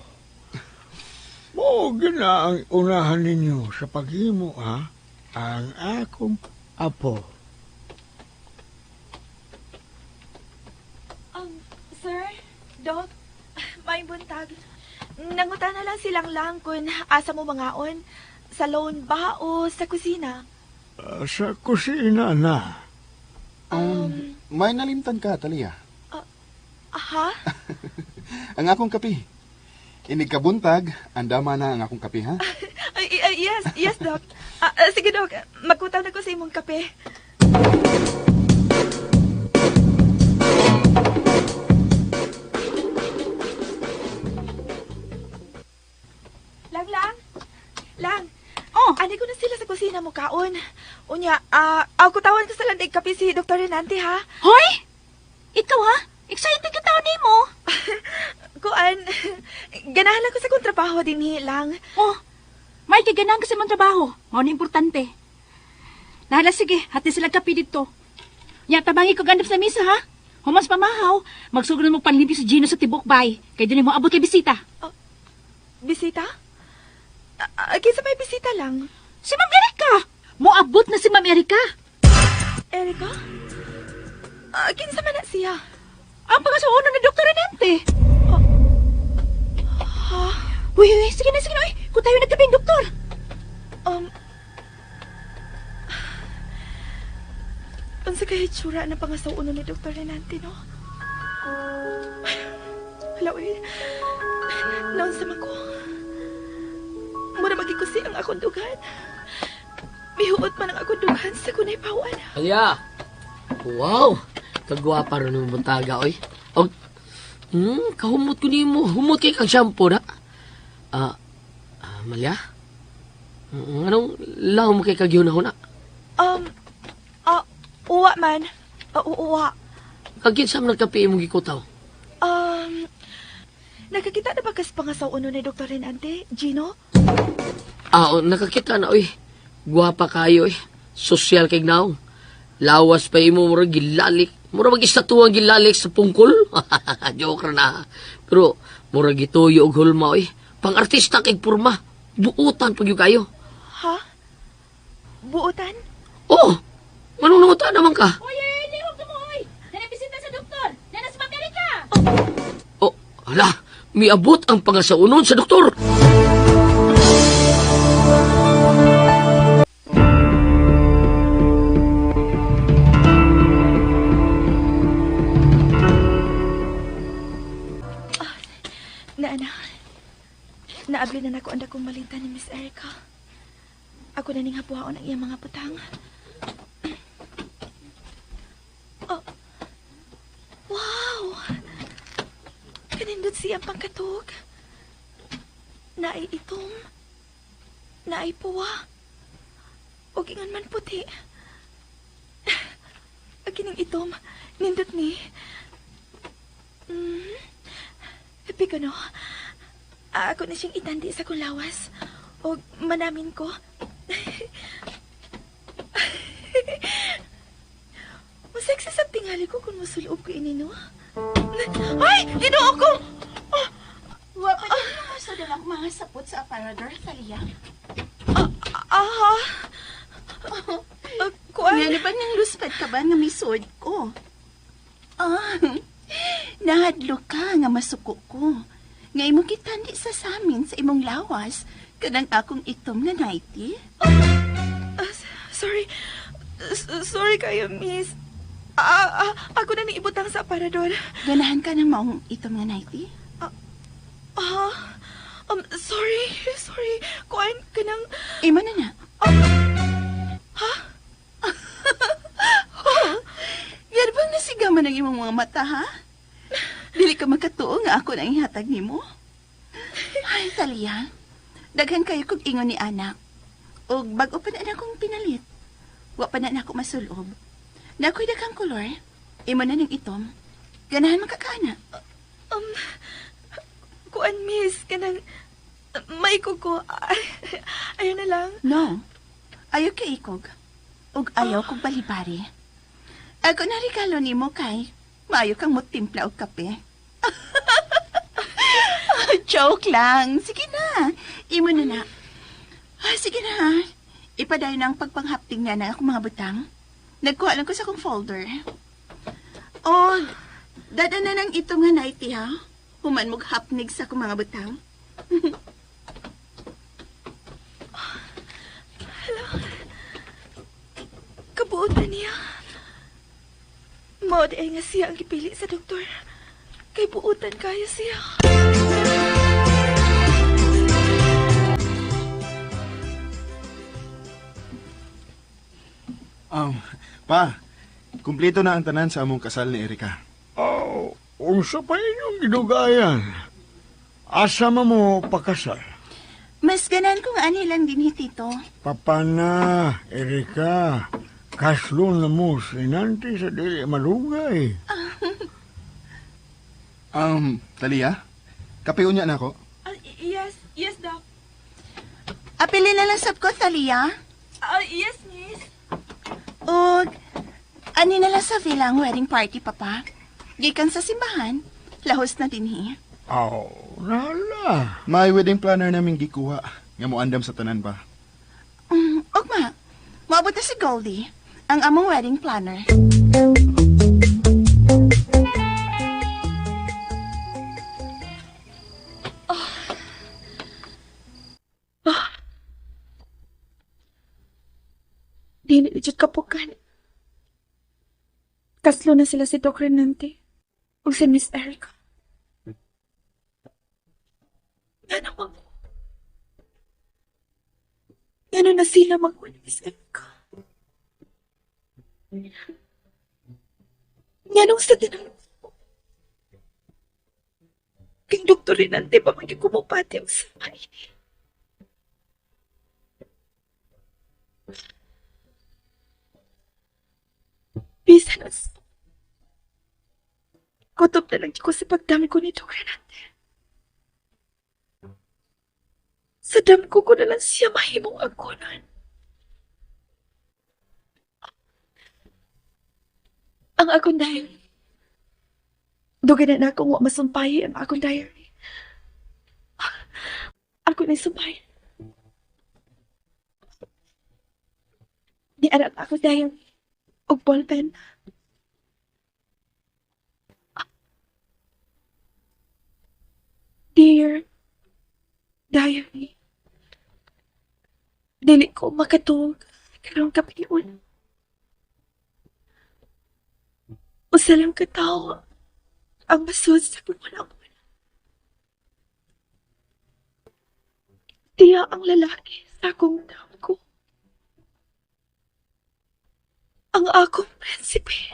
Mo gina ang unahan ninyo sa paghimo, ha? Ang akong apo. Sir, Doc, may buntag. Nangutan na lang silang lang kung asa mo mangaon. Sa loan ba o sa kusina? Sa kusina na. May nalimtan ka, Talia. Ha? Ang akong kape. Inig kabuntag, andama na ang akong kape, ha? Yes, Doc. Sige, Doc. Magkutaw na ko sa imong kape. Lang. Ani ko na sila sa kusina mo kaon. Unya, ako tawan ko sa landig kape si Dr. Renante, ha? Hoy! Ikaw ha? Excited ka tao mo. Kuan, ganahan lang ko sa kontrabaho din lang. Oh, may kaganahan kasi mong trabaho. Mao na importante. Nahala, sige, hati sila kape dito. Ya, tabangi ko gandap sa misa, ha? Humas pamahaw, magsugunan mo panlimpi si Gino sa Tibok Bay. Kaya din mo abot kay bisita. Bisita? Kinsa may bisita lang? Si Ma'am Erika! Moabot na si Ma'am Erika. Erika? Kinsa man na siya? Ang pangasauno ni Dr. Renante. Uy, sige na, uy. Kung tayo nagkabing, doktor. Unsa kay tsura na pangasauno ni Dr. Renante, no? Hala, uy. Naunsa man ko. Mura magikusi ang akong dugan. Mihuot man ang akong dugan sa kunay pawan. Alia! Wow! Kagwapa rin ng buntaga, oy. Og, kahumot ko ni mo. Humot kay kang shampoo na. Malia? Anong lao mo kay kagyunahon na? Uwa man. Uwa. Kagkinsam nagkapi mong gikutaw. Nakakita na ba kas pangasauno ni Dr. Renante, Gino? Nakakita na, oy. Gwapa kayo, eh. Sosyal kay naong. Lawas pa imo mura gilalik. Mura mag-istatuang gilalik sa pungkol. Joke na. Pero, mura gituyo og hulma, oy. Pang-artista kay purma. Buutan pag yung kayo. Ha? Buutan? Oh! Manong nangutan naman ka? Uy, hindi mo tumuhoy. Nanabisita sa doktor. Nanas Materika. Oh, hala. Miabot ang pangasaunon sa doktor. Naabli na nako ang dakong malita ni Miss Erica. Ako na ning hapuhaon ang iyang mga putang. Oh. Wow! Kanindot siyang pangkatog. Naay itom. Naay puwa. O gingan man puti. Agining itom. Nindot ni. Happy ka no? Ako na siyang itandi sa kong lawas. O manamin ko. Masexy sa tingali ko kung masuloob ko ini, no? Ay! Ginoo ko! Wapa din mo sa dalang mga sapot sa aparador, Thalia. Kuan? Nga ba nang luspad ka ba nga misod ko? Nahadlo ka nga masuko ko. Nga imo kitandi sa samin sa imong lawas, kanang akong itom nga nighty. Sorry. Sorry kayo, miss. Ako na ibutang sa aparador. Ganahan ka ng maong itom nga nighty? Sorry. Kuan ka ng... Imo na na. Ha? Yan bang nasigaman ng imong mga mata, ha? Dili ka magkatuo nga ako nang ihatag nimo. Ay, Thalia. Daghan kayo kog ingon ni anak. O bag-o pa na akong pinalit. Wa pa na ako masulob. Na ako'y daghang kolor. Imo na ning itom. Ganahan makakana. Kuan, miss, kanang... Maikog ko. Ayaw na lang. No. Ayaw ka ikog. Ug ayaw kog balibari. Ako na regalo nimo kay maayo kang mutimpla og kape. Joke lang. Sige na. Imo na na. Sige na. Ipadayon na ang pagpanghapting na ng akong mga butang. Nagkuha lang ko sa akong folder. O, dada na ng ito nga nighty, ha? Human mong hapnig sa akong mga butang. Hello. Kabuotan niya. Maod ay nga siya ang gipili sa doktor. Kay buutan kaya siya. Pa, kumpleto na ang tanan sa among kasal ni Erica. Unsa pa inyong gidugayan? Asa mo pakasal? Mas ganan kung ani lang din hitito. Papana, Erika. Kaslo na mo sinanti sa dili malugay. Thalia, kapeon niya na ako. Yes, Doc. Apili na lang sab ko, Thalia. Yes, miss. O, ani na lang sa villa ang wedding party, Papa. Gikan sa simbahan, lahos na din hi. Nala. May wedding planner namin gikuha. Nga mo andam sa tanan pa. Ogma, maabot na si Goldie, ang among wedding planner. Dili na jud kapukan. Kaslo na sila si Doc Renante ug si Miss Erica. Nga naman ko. Ano na sila mag-uli, Miss Erica? Nga nung sa dinang king Dr. Renante pa magkikumupati ang samay. Bisan as kutob na lang ko sa pagdami ko ni Dr. Renante. Sa dam ko na lang siya mahimong agunan. Ang akong diary. Dugay na akong wa masumpahi ang akong diary. Ako na sumpay. Di anak ako diary. Og ballpen. Dear Diary, dili ko makatulog karong kapiyon. Usa lang katawa ang masud sa pagpunang. Tiya ang lalaki sa akong ko. Ang akong prinsipe.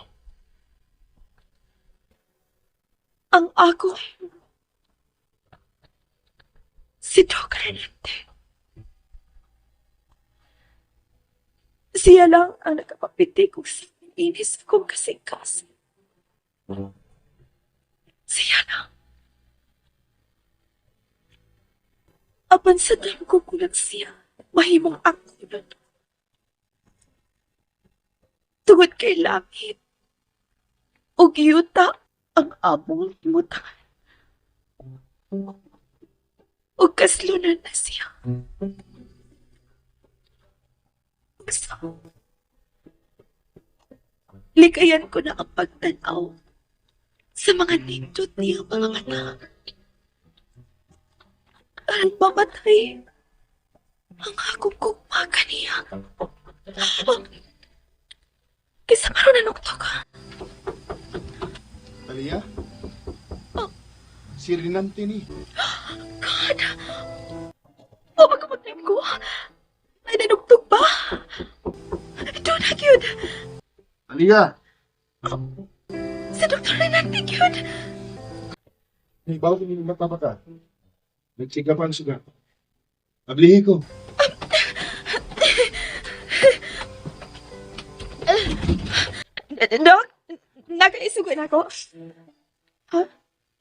Ang akong si Doc Renante. Siya lang ang nakapapiti kung sa inis kong kasingkas. Siya lang. Apan sa dam ko kulang siya, mahimong ako nun. Tungod kay langit, o yuta ang among limutan. O kaslunan na siya. So, likayan ko na ang pagtanaw sa mga nindot niya mga mata. Ang mamatay ang akong kugmaga niya. Kisa maroon na nukto ka. Talia? Si Renante ni. God! O magkamatay ko. May nanugtog ba? Ito na, yun. Talia! Si Dr. Renante, yun. Hey, bago kami magpapaka. Nagsigapan suga. Ablihi ko. Dok, nakaisugon ako. Ha?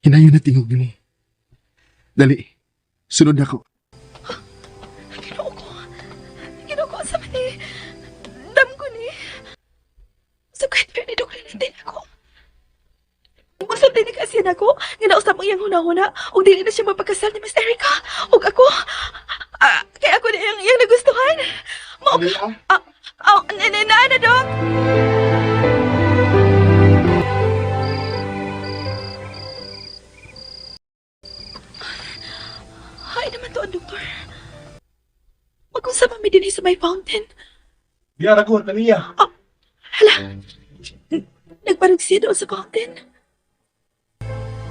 Hinayon na tingog ni. Dali, sunod ako. Ginoo ko sa mani. Dam ko ni. Sugad pa ni Dok Renante ako. Magsulti ni kasi ako. Ginausap mo iyang huna-huna. O dili na siya magpagkasal ni Miss Erica. O ako. Kaya ako na iyang nagustuhan. Na, Dok. Hay naman to ang doktor. Mag-usap kami din sa may fountain. Biyara ko, Talia. Hala. Nagparag siya doon sa fountain.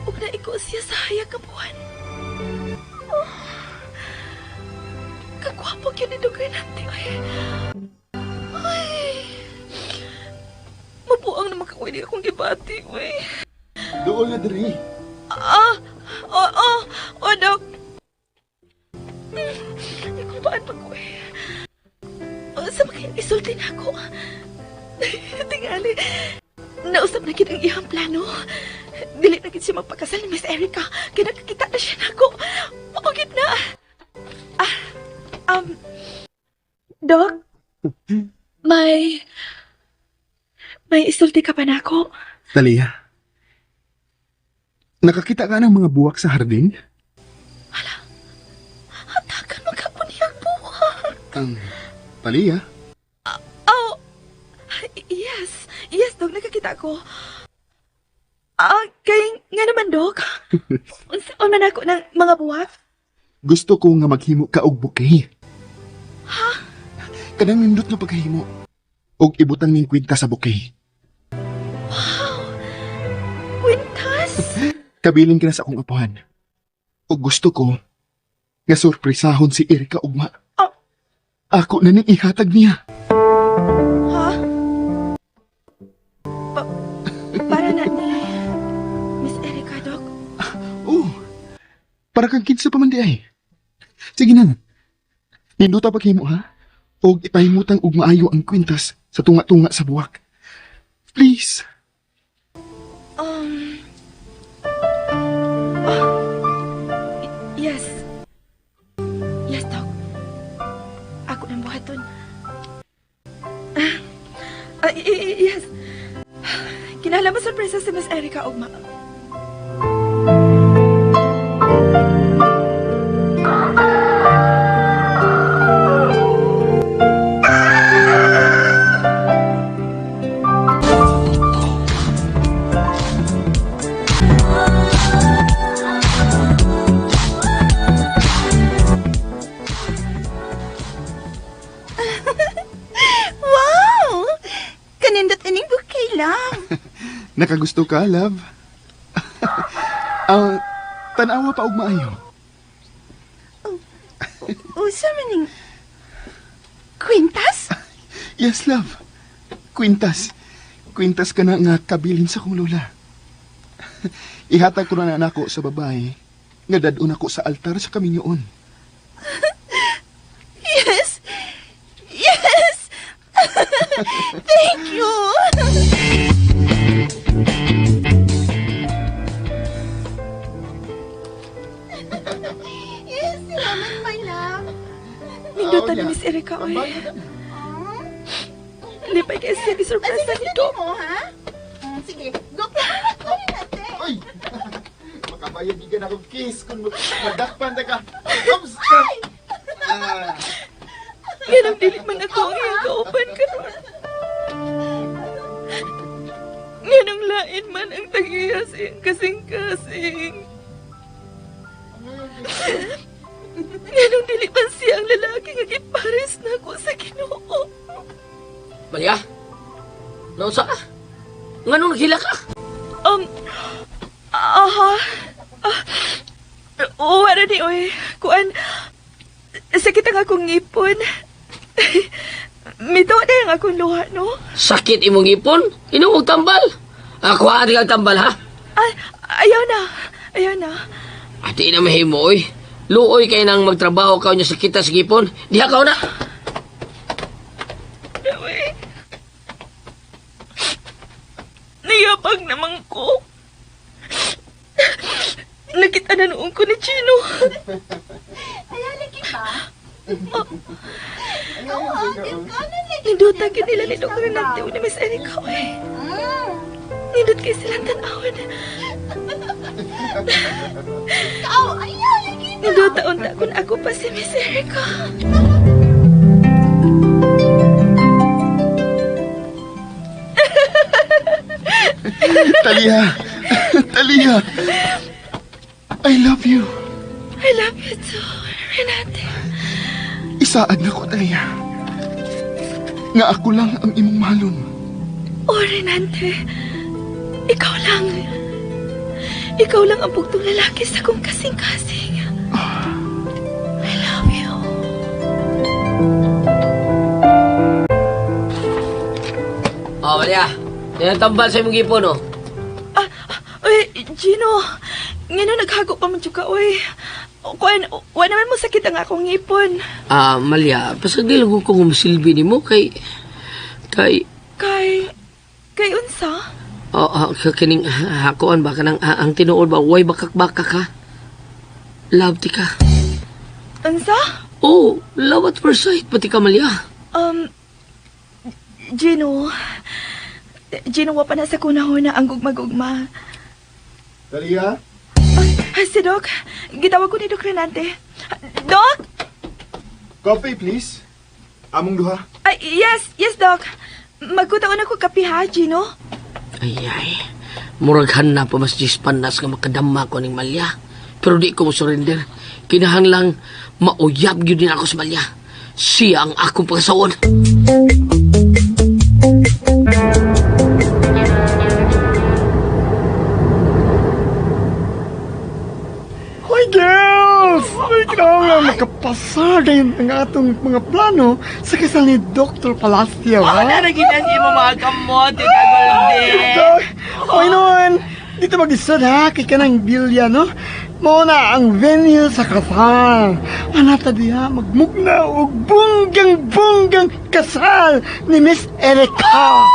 Huwag na ikaw siya sa hayag ng buwan. Oh. Kagwapo yun ni Dok Renante. Ay. Mabuang naman kakwili akong gibati. Doon na diri. Dok. Ikaw baan pa ko sa mga isulti na ako. Tingali. Nausap na kitang iyang plano. Dili na siya magpakasal ni Miss Erica. Kaya nakakita na siya na ako. Makugit na. Dok? May isulti ka pa na ako? Talia, nakakita ka ng mga buwak sa hardin? Hatakan magkapuniyang buwak. Talia? Yes, Dok. Nakakita ko. Kaya nga naman, Dok. Saan man ako ng mga buwak? Gusto ko nga maghimo ka og bouquet. Ha? Kanang nindot nga paghimo. og ibutang ning kwintas sa bouquet. Kwintas? Kabilin ka na sa akong apuhan. O gusto ko nga sorpresahon si Erika ugma. Ako na ning ihatag niya. Ha? Para na ni Miss Erika, Dok? Oh, para kang kinsa pa man di ay. Sige na. Ninduta paghimo ha? O ipahimutang ug maayo ang kwintas sa tunga-tunga sa buwak. Please. Yes. Yes, Doc. Ako nang buhaton. Yes. Kinahanglan mo sorpresa si Miss Erika ugma. Wow! Kanindot ining bouquet lang. Nakagusto ka, love? Tanawa pa og maayo. Usa maning kwintas? Yes, love. Kwintas. Kwintas ka na nga kabilin sa kong lola. Ihatag ko na nako sa babae nga dadun ako sa altar sa kaminyoon. Yes! Yes! Thank you! Yes, salamat, my love. Nindutan ni Miss Erika, oy. Lipay kayo siya di sorpresa ni Doc. Mo, ha? Sige, go ka natin. Ay! Makabayad di ka na akong kiss kung magdakpan na ka. Ganang dili man ako ang iyang kaupan karon. Ganang lain man ang tagiya sa iyang kasing-kasing. Ganang dili man siya ang lalaki nga gipares na ako sa Ginoo. Malia? Nausa ka? Nga nung naghila ka? Wala ni, oy. Kuan, sakit ang akong ngipon. Mito na yung akong luha, no? Sakit imong ipon? Inuog tambal? Ako ati kang tambal, ha? Ayaw na. Ayaw na. Ati na mahimo, oy. Luoy kayo nang magtrabaho ka niya sa kita sa gipon. Diha ka na. Niyabag naman ko. Nakita na noong ko ni Chino. Ay, lagi ba? Nindutan ka nila ni Dr. Nante o ni Miss Erika, oy. Nindut kayo silang tanawan. Ayaw, lagi ba? Nindutan ta kung ako pa si Miss Erika. Talia! Talia! I love you. I love you too, Renate. Isaad na ko, Talia. Nga ako lang ang imong mahalon. Oh, Renante. Ikaw lang. Ikaw lang ang bugtong lalaki sa kong kasing-kasing. I love you. Oh, Malia. Yan ang tambal sa imong gipon, oh. Uy, Gino. Ngayon naghago pa man ka, uy. Kuan, wala naman mo sakit ang akong ngipon. Malia, pasagdil ko kung masilbi ni mo kay... Kay unsa? Kining hakuan ba ka ng ang tinuod ba? Way bakak-bakak ka? Love ti ka. Unsa? Oh, love at first sight, pati ka, Malia. Gino, wa pa na sa kunahon na ang gugma-gugma. Talia? Si Doc, gitawag ko ni Doc Renante. Doc? Coffee, please. Among duha. Yes, Doc. Magkutaon ako kape ha, Gino? Ay. Muraghan na pa mas panas nga makadama ko ning Malia. Pero di ko mo surrender. Kinahanglang mauyab yun din ako sa Malia. Siya ang akong pagkasawon. Hoy, girls! Ikaw nga makapasada yung atong mga plano sa kasal ni Dr. Palacio, ha? Naraginan mo mga kamot, Goldi. Hoy, noon! Dito mag-isod, ha? Kay ka ng bilya, no? Muna ang venue sa kasal. Manata diha, magmugna o bunggang-bunggang kasal ni Miss Erica.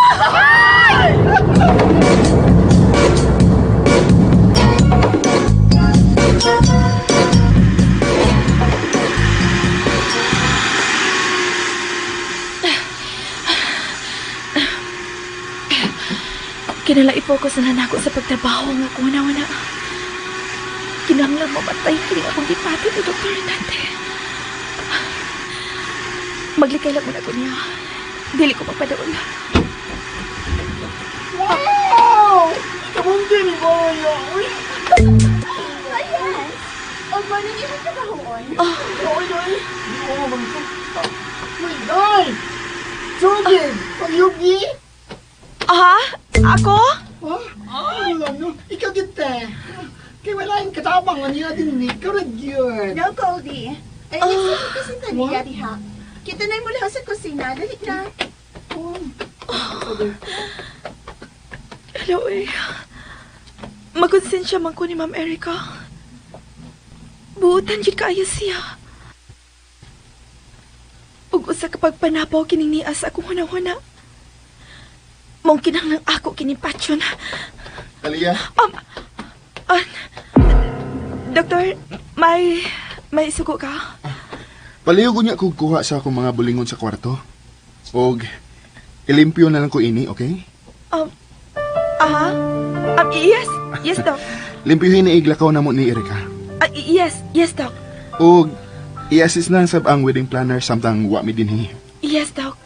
Kinala i-focus na ako sa pagtrabaho nga kung na. Kinahanglan mamatay kini akong gipatid ni Dr. Renante. Maglikay lang muna ko niya. Dili ko magpadaon. Wow! Kabundin ko yun! Ayan. O, paano niyo ang trabahoon? My God! Jugin! Pagyugi! Ako? Ha? Alam nyo, ikaw kita. Kaya wala yung katabang nga niya din ni. Ikaw na yun. No, Goldie. Ay, nasa kasi taniya diha. Kita na yung mula sa kusina. Dali na. Hello, magkonsensya man ko ni Ma'am Erica. Buutan yun kaayo siya. Ug usa kapag panapaw kining nias akong huna-huna. Mong kinahanglang ako kinipatyon. Talia? Doktor, may sugo ka? Paliw ko niya kung kuha sa akong mga bulingon sa kwarto. Og, ilimpyo na lang ko ini, okay? Yes. Yes, Doc. Limpyuhin ni iglakaw na mo ni Erika. Yes, Doc. Og, i-assist na sab ang wedding planner samtang wa mi dinhi. Yes, Doc.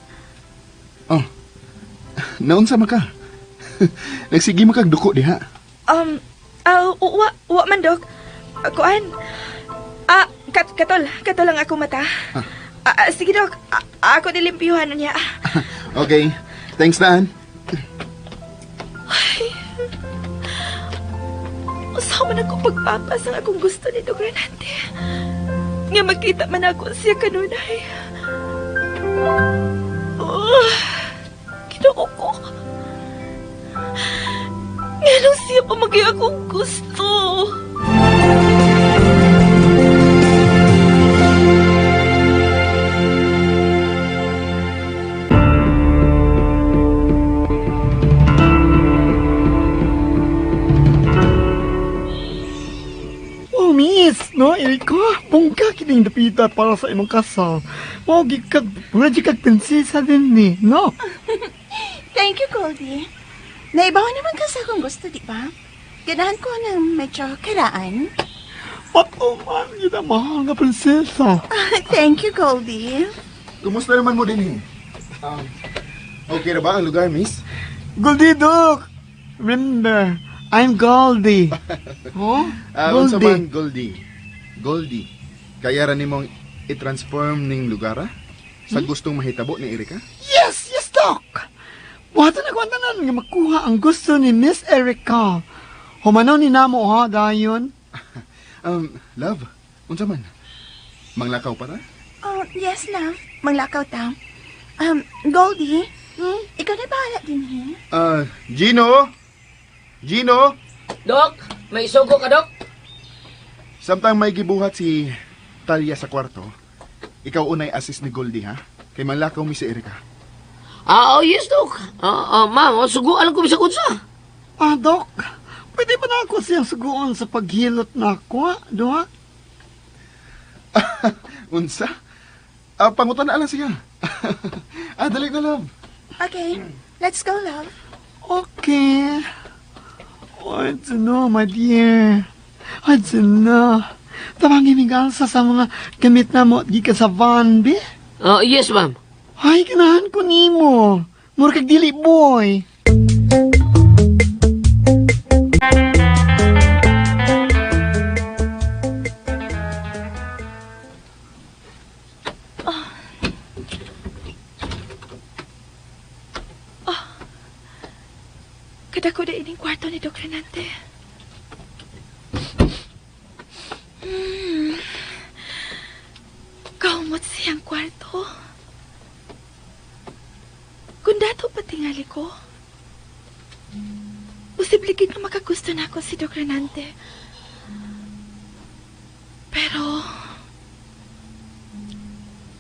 Oh, naunsa man ka? Nagsigi man kag duko diha. Wa man, Doc. Kuan. Katol lang ako mata. Sige, Doc. Ako nilimpyuhan na niya. Okay, thanks Daan. Usawa na ko pagpapas ang akong gusto ni Doc Renante. Nga makita man ako siya kanunay. Ginoo ko. Ngayon siya pa maging akong gusto. Miss, no, Erika, bongga kining dapita para sa imong kasal. Mao gikag, mura kag prinsesa din ni, no? Thank you, Goldie. Naibaw naman ka sa akong gusto, di ba? Ganahan ko ng medyo karaan. Pato man, kita mahal nga prinsesa. Thank you, Goldie. Kumusta naman mo din okay na ba ang lugar, miss? Goldie, Doc. Remember, I'm Goldie. Oh? Unsa man Goldie? Goldie. Kaya ra nimong i-transform ning lugar sa gustong mahitabo ni Erika? Yes, Doc. Buhatan na kwantanan nga makuha ang gusto ni Miss Erika. Humanaw ni namo ha, dayon. Love, unsa man? Manglakaw para? Yes, love. Manglakaw ta. Goldie, ikaw na bahala din, Gino? Gino? Dok, may isugo ka, Dok? Samtang may gibuhat si Talia sa kwarto, ikaw unay assist ni Goldie, ha? Kay manglakaw mi si Erika. Yes, Dok. Ma'am, suguan ko sa kunsa. Dok, pwede ba na ako siyang suguan sa paghilot na ako, Doha? Unsa? Pangutan na lang siya. Dali na, love. Okay, let's go, love. Okay. I don't know, my dear. I don't know. Tawagin ni Galsa sa mga gamit na mo at gikas sa van, be? Yes, ma'am. Ay, ganahan ko nimo. Mura kag dili, boy. Kadako na ining kwarto ni Doc Renante. Kaumot siyang kwarto. Kung dato pa tingali ko, posible gid nga makagusto na ako si Doc Renante. Pero,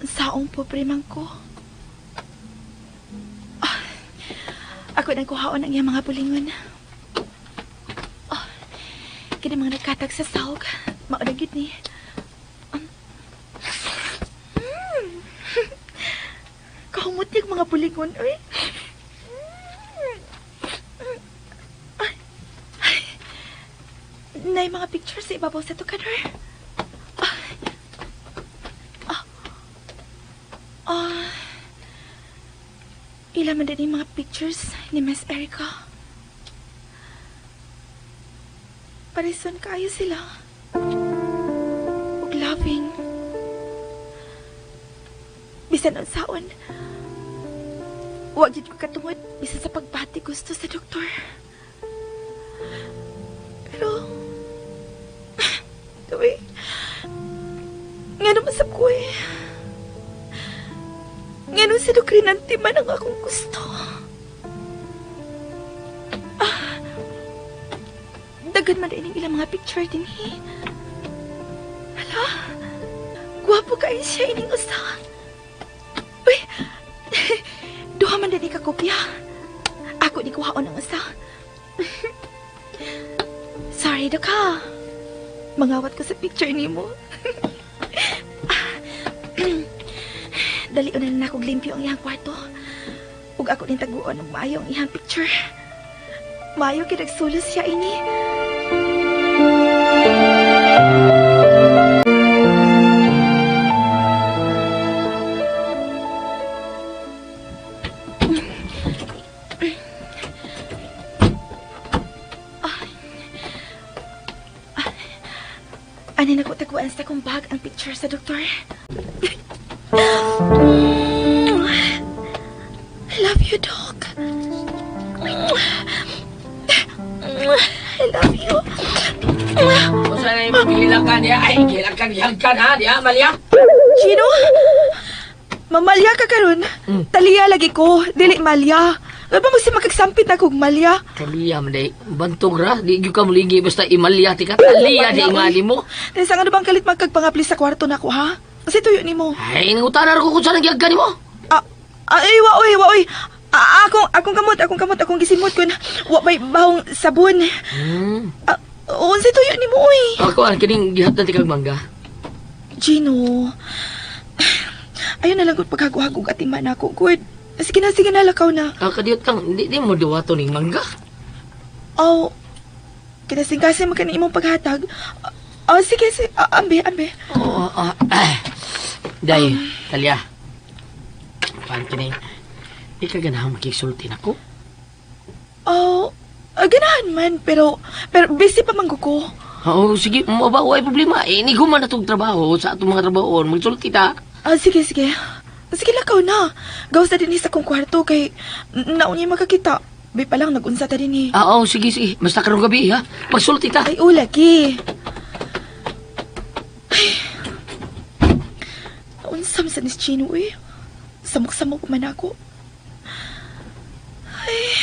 saong pobre man ko. Ako nang kuhaon ang iyang mga bulingon. Kini mga nagkatag sa sahog. Maunagid ni. Kahumot niyang mga bulingon. Uy. Nay mga pictures sa ibabaw sa tukador. Ilan man din yung mga pictures ni Miss Erica. Parison kaayo sila. Ug loving. Bisan ang saon. Huwag ko katungod bisan sa pagbati gusto sa doktor. Pero, tuwi, nga naman sa kuwi. Nga nung si Doc Renante man ang akong gusto. Dagan man rin ilang mga picture din eh. Hala, guwapo kayo siya ining usa. Uy, duha man din ikakopya. Ako di kuhaon ang usa. Sorry, Doc ha. Mangawat ko sa picture ni mo. Dali na akong limpyo ang iyang kwarto. Ug ako din taguon ng maayo ang iyang picture. Maayo kay nagsulos siya ini. Ano na ko taguan sa kong bag ang picture sa doktor? I love you, Doc. I love you. Kung saan ay maghilakan niya, ay hilakan ha, di Amalia? Chino? Mamalya ka karon. Taliya lagi ko, dili malya. Ano ba mo si makagsampit na kong malya? Taliya man day, bantog ra, di gyud ka muligi basta imalya ti ka. Taliya di ingali mo. Dahil sa ano bang kalit magkagpangapli sa kwarto na ko, ha? Kasi tuyo ni mo. Ay, nangutanan ko kung saan nagyaggan mo. Ay, wa-oy. Akong gisimot ko na wa may bahong sabon. Unsa tuyo ni mo, oy? Ako ang kining gihatdan ti kag mangga. Gino. Ayun na lang gud paghagog at iman ako, good. Sige na, lakaw na. Kadiyot kang, di mo duwato ning mangga. Kinasing-kasing mo ka na imong paghatag. Sige, ambe. Day, Talia. Paano kining, di ka ganahang makisulti na ko? Ganahan man, pero busy pa manggo ko. Oo, sige, mabaway problema. Ini ko man na itong trabaho sa atong mga trabaho. Magsulti ta. Sige. Sige, lakaw na. Gawas na din sa kong kwarto kay naunyi makakita. Bay pa lang, nag-unsa ta din eh. Oo, sige. Basta karong gabi, ha? Magsulti ta. Ay, ulagi. Ay. Naunsam sa nis Chino, eh. Samok-samok man ako. Ay.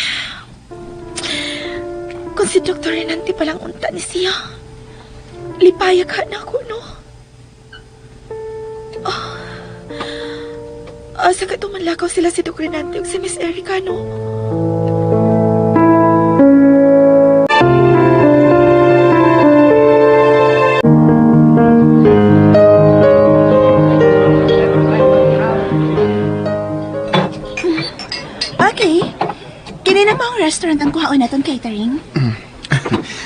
Kung si Dr. Renante palang unta ni siya, lipaya ka na ako, no? Sa katumanlakaw sila si Dr. Renante ug si Miss Erica, no? Okay. Kini na bang restaurant ang kuhaon naton catering?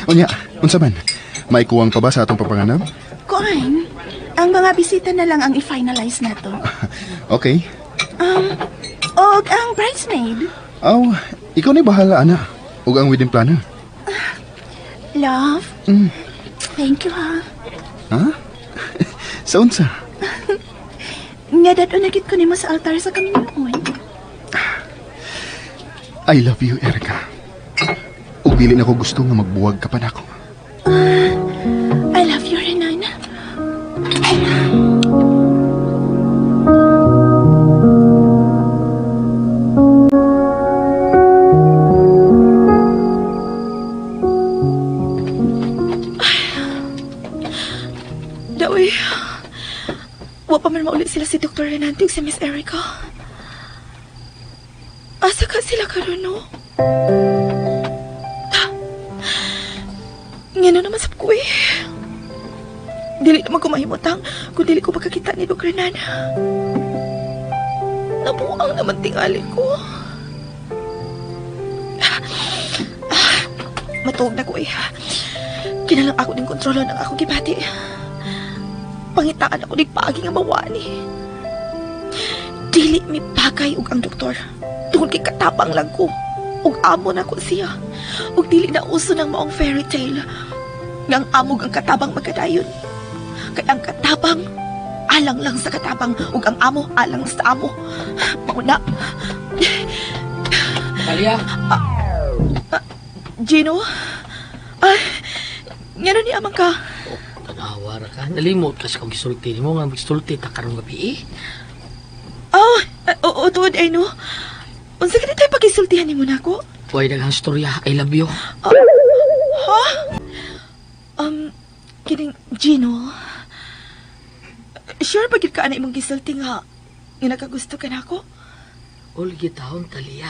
Unya, unsa man? May kuwang pa ba sa atong papanganab? Kuan. Ang mga bisita na lang ang i-finalize nato. Okay. Og ang bridesmaid. Ikaw ni bahala, ana. Ug ang wedding planner. Love. Thank you, ha. Ha? Sa unsa? Nga dato nagit ko nimo sa altar sa kami noon. I love you, Erica. ug dili na ko gusto nga magbuwag ka pa nako. I love you, Renan. Daoy, wa pa man mauli sila si Dr. Renante ug si Miss Erica. Asa ka sila karon, no? Ngano naman sab ko eh. Dili naman ko mahimutang kung dili ko makakita ni Dr. Renan. Nabuang naman tingali ko. Matuog na ko eh. Kinalang ako din kontrolon ang akong gibati. Pangitaan ako ni pagi nga mawani. Dili mi bagay ug ang doktor. Tungkol kay katabang lang ko. Ug amo na ko siya. Ug dili na uso ng maong fairy tale. Ngang amog ang katabang magkadayon. Kay ang katabang alang lang sa katabang ug ang amo alang sa amo. Mauna. Talia? Gino? Ngano ni amang ka? Tanawa ra ka. Nalimot kasi kung gisulti mo nga magsulti ta karong gabi eh. Oo, tuod ay no. Unsa ka tayo pagisultihan ni mo na ako? Huwag daghang storya. I love you. Ha? Kining Gino. Sure pagid ka ana imong gisulti nga nakagusto ka na ako? Ulgi taon, Talia.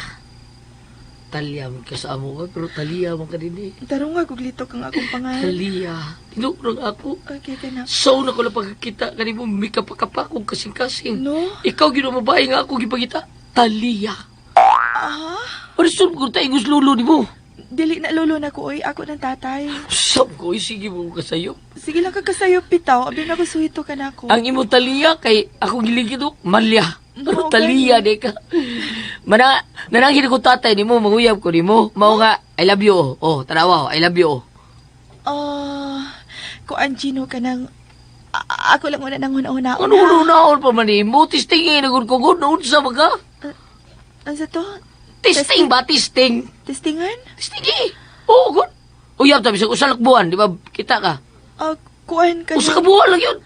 Talia man ka sa amo ka, pero Talia man ka din eh. Tarong nga guglito kang akong pangalan. Talia. Tinurang ako. Okay ka na. So na ko lang pagkakita ka mo may kapakapakong kasing-kasing. No? Ikaw ginababae nga ako gipagita. Talia. Ano saan ko tayo lulo ni mo? Dili na lolo na ko, oy. Ako ng tatay. Sab ko, sige mo kasayo. Sige lang kakasayo, pitaw. Abi na gusuhito ka na ako. Ang imo Talia kay ako giligid o Malya. Pero Oo, Talia de ka. Nanangin ko tatay ni mo, manguyab ko ni mo. Mao nga, I love you. Oh, tanawa, I love you. Kuan Gino ka nang... ako lang una nang una-una. Ano una-una pa man eh? Mo, tistingin, nagod-kugod, naunsa ba ka? Ano sa to? Testing ba? Testing? Testingan? Testing eh. Oo, good. Uyab tabi sa usalak buwan, di ba? Kita ka. Kuan ka Usa ka buwan lang yun.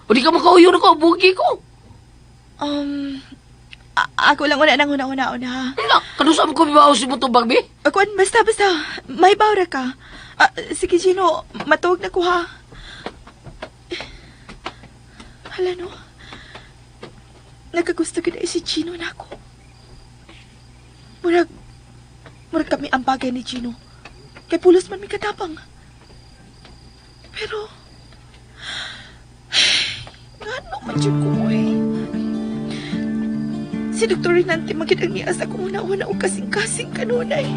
O di ka makauyo na ko, bugi ko. Ako lang una nang una-una. Kanusam ko bibaw si mo itong bagbi? Kuan, basta. May bawra ka. Sige, Gino. Matuog na ko, ha? Hala, no? Nagkagusto ka na si Gino na ako. Murag kami ang bagay ni Gino. Kay pulos man may katapang. Pero... Ano man dyan ko mo eh. Si Dr. Renante magit ang niya sa kung una-una o kasing-kasing kanunay.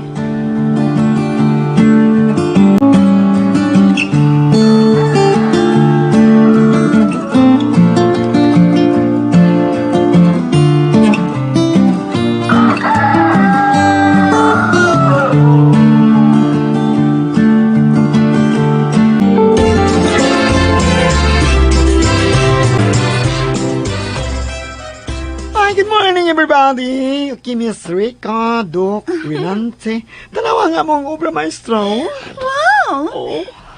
Everybody, okay, Miss Rica, Doc, Renante. Dalawa nga mong obra maestro. Wow!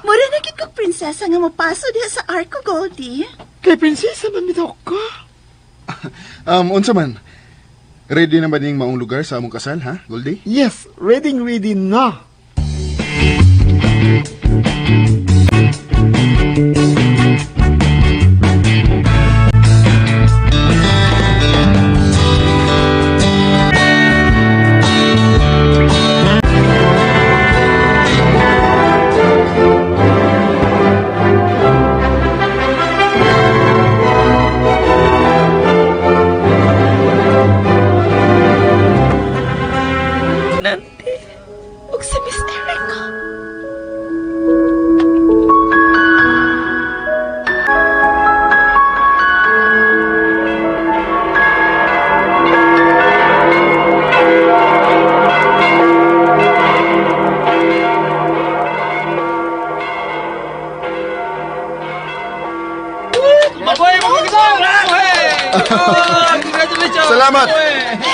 Mura na kit kong prinsesa nga mapaso diha sa Arco, Goldie. Kay prinsesa ba nito ka? Unsa man? Ready na ba ning maong lugar sa among kasal, ha, Goldie? Yes, ready na.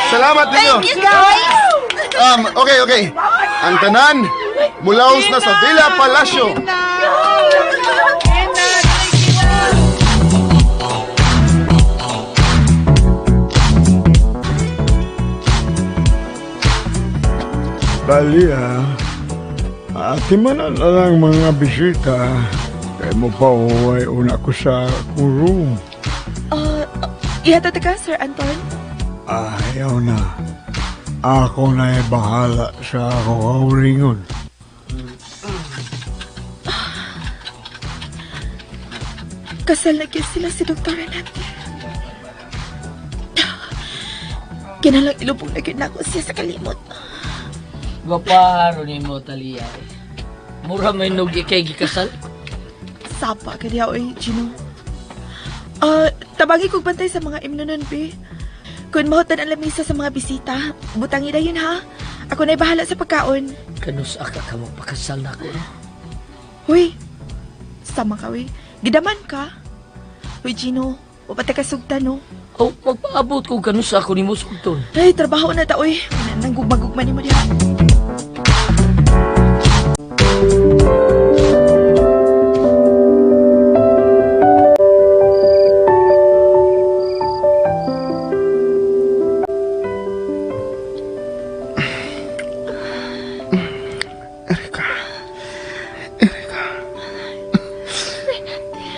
Salamat ninyo. Thank you, guys! Okay. Ang tanan, Mulaos na sa Villa Palacio. Talia, atimanan na lang mga bisita. Kaya mo pa uway una ko sa room. Ihatod ka, Sir Anton? Ayaw na. Ako na bahala sa kauringon. Kasal na sila si Dr. Renate. Kinalang ilubong na yun ako siya sa kalimot. Gaparo ni mo, Talia. Mura may nugi kay gikasal. Sapa ka niya, oy, Gino. Tabagi kong bantay sa mga imnunon, be. Kung mahutan ang lamisa sa mga bisita, butangi na yun, ha? Ako na'y bahala sa pagkaon. Kanus aka ka magpakasal na ako, no? Huy, sama ka, we. Gidaman ka. Huy, Gino, wapata ka sugtan, no? Oh, magpaabot ko kanus ako ni mo sugton. Ay, trabaho na ta, oy. Nanggugmagugman ni mo diha.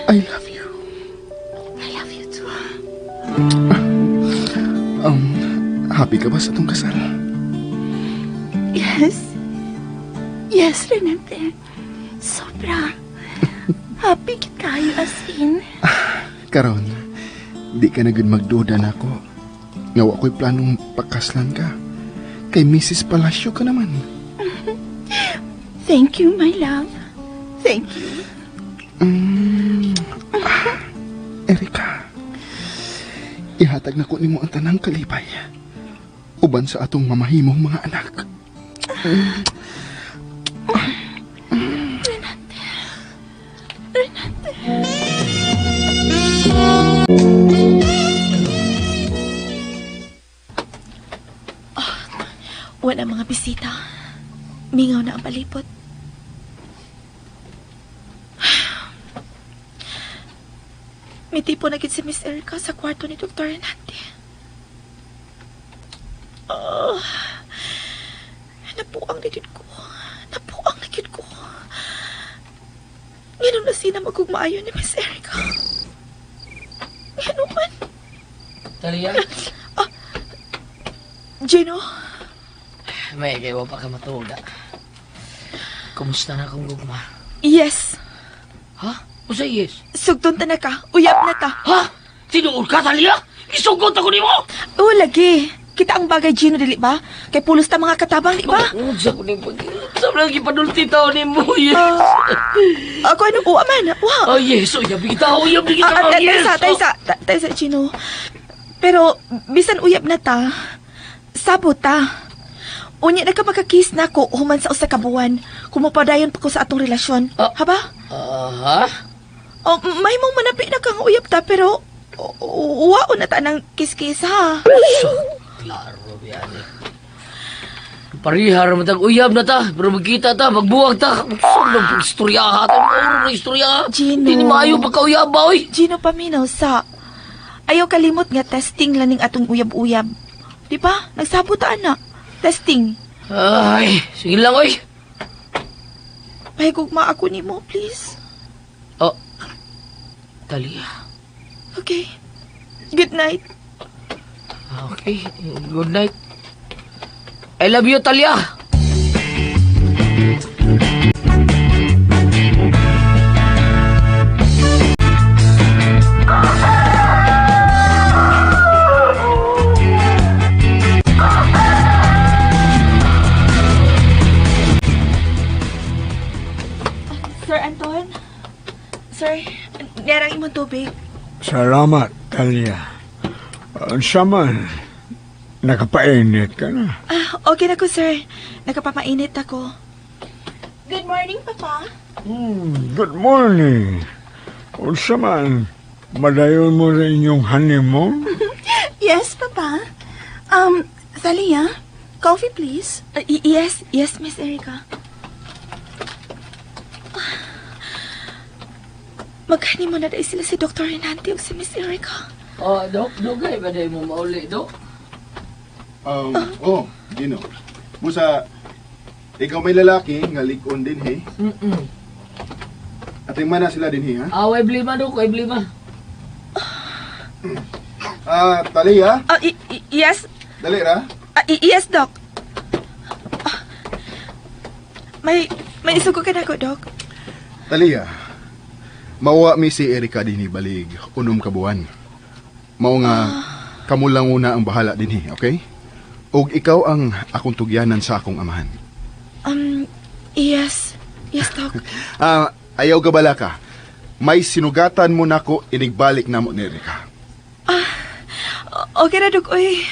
I love you. I love you too. Happy ka ba sa itong kasal? Yes. Yes, Renate. Sobra. Happy kit kayo as in. Karon, di ka na gud magduda na ako. Ngawa ko'y planong pakaslan ka. Kay Mrs. Palacio ka naman. Thank you, my love. Thank you. Erika, ihatag na ko nimo ang tanang kalipay. Uban sa atong mamahimong mga anak. Renate. Wala mga bisita. Mingaw na ang palipot. May tipo na gid si Miss Erica sa kwarto ni Dr. Renate. Napuang na gid ko. Napuang na gid ko. Ngayon na sina magugmaayo ni Miss Erica. Ngayon man. Talia? Gino? May kayo pa ka matuda. Kumusta na akong gugma? Yes. Ha? O sa yes? Sugton ta na ka. Uyab na ta. Ha? Tinuod ka, Talia? Isugot ako ni mo? Oo, lagi. Kita ang bagay, Gino, dili ba? Kay pulos ta mga katabang, di ba? Sa ko ni pag... Sa lagi panulti tao ni mo, yes. Ako ano, uwa man. Wow. Oh, yes. Uyab kita, yes. Taysa, Gino. Pero, bisan uyab na ta, sabot ta. Unya na ka magkakis na ko human sa usa ka buwan. Kumapadayon pa ko sa atong relasyon. Haba? Ha? May mong manapi na kang uyab ta, pero uwao na ta ng kiskis, ha? Klaro, yan eh. Parihar mo tag uyab na ta, pero magkita ta, magbuwag ta. Saan ang istorya ha? Ang istorya ha? Gino. Hindi ni maayo pagka-uyab ba, oy? Gino, paminaw sa... Ayaw kalimot nga testing laning atong uyab-uyab. Di ba? Nagsabot ta, anak. Testing. Ay, sige lang, oy. Pahigugma ako ni mo, please. Oh, Talia. Okay. Good night. Okay, good night. I love you, Talia. Sir Anton? Sir, narang imong tubig. Salamat, Talia. Sa man, nakapainit ka na. Okay na ko, sir. Nakapamainit ako. Good morning, Papa. Good morning. Sa man, madayon mo sa inyong honeymoon? Yes, Papa. Talia, coffee please. Yes, Miss Erica. Maghani mo na dahil sila si Dr. Renante o si Miss Erica. Oh, Dok, dugay ba dahil mo mauli, Dok? Gino. Busa, ikaw may lalaki, nga likon din, he. At yung mana sila din, he, ha? Way blima, Dok, way blima. Talia? Yes. Dali, ra? Yes, Doc. May isugo ka na ko, Doc. Talia, mawa mi si Erika din, balig, unom ka buwan. Mao nga, kamo lang una ang bahala din, he, okay? Og ikaw ang akong tugyanan sa akong amahan. Yes. Yes, Doc. Ayaw ka bala ka. May sinugatan mo nako inigbalik na mo ni Erika. Okay na, Doc. Uy,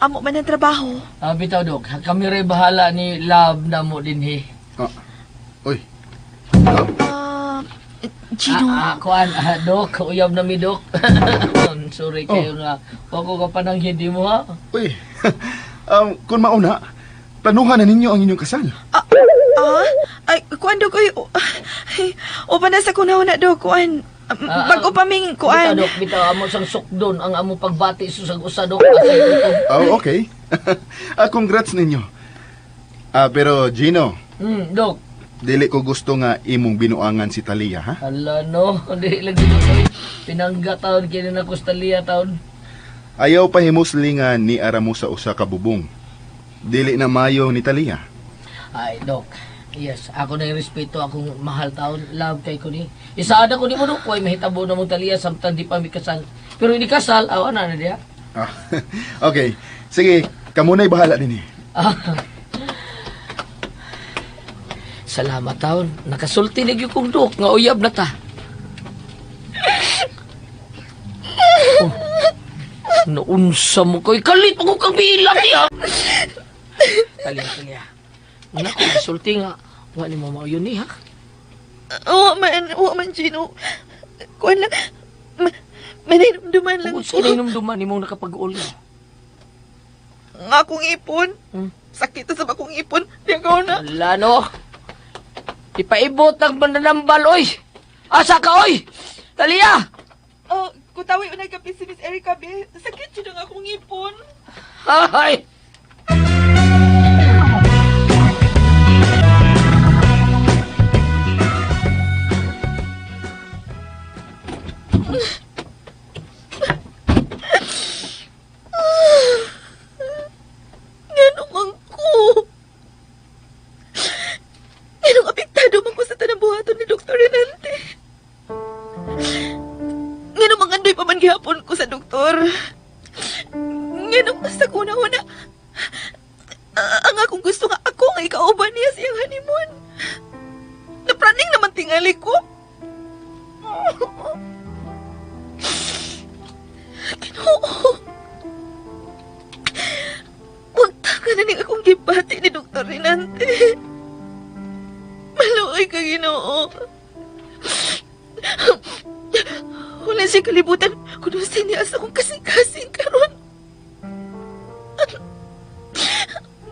amo man ang trabaho. Bitaw, Dok, kami rin bahala ni Love na mo din, he. Uy. Gino. Kuan, Dok, uyab na mi, Dok. Sorry kayo nga. Wako ka pa nang hindi mo, ha? Uy. Kung mauna, planuhan na ninyo ang inyong kasal. Ay, kuan, Dok. Uy, o pa na sa kunahon na, Dok. Kuan. Bago pa ming kuan. Bitaw, amo sang sukdon ang amo pagbati susag usa, Dok. Okay. Congrats ninyo. Pero Gino. Dok. Dili ko gusto nga imong binuangan si Talia, ha? Hala, no. Dili lagi ko. Pinangga taon kini na Costalia taon. Ayaw pa himuslingan ni Aramo sa usa ka bubong. Dili na mayo ni Talia. Ay, Dok. Yes, ako na respeto akong mahal taon. Love kay ko ni. Isaada ko ni mo, Dok. Kuwa'y mahitabo na mong Talia samtang di pa mi kasal. Pero hindi kasal, awa na diya. Okay. Sige, kamunay bahala din eh. Salamat taon. Nakasulti na gyud kong, Dok. Nga uyab na ta. Naunsa mo ko'y kalit ako kang bilang niya. Talia. Naku, sulti nga. Wala mo mao yun, ha? Oo man, Gino. Kuan lang. Maninumduman lang ko. Kung sinumduman ni mong nakapag-uli. Nga akong ipon. Sakit sa bakong ipon. Di ako na. Wala, no. Ipaibot ang mananambal, oy. Asa ka, oy. Talia! Kutawi unay kapi si Miss Erica, be. Sakit siya ng akong ipon. Ay! Ganun ko. Ganun apektado man ko sa tanabuhaton ni Dr. Renante. Ganun mangandoy pa man gihapon ko sa doktor. Ganun sa kuna-una. Ang akong gusto nga ako nga ikauban niya siyang honeymoon. Napraning naman tingali ko. Ginoo. Huwag taka na ning akong gibati ni Dr. Renante. Maluoy ka, Ginoo. Wala siya kalibutan kung saan niya sa akong kasing-kasing karon.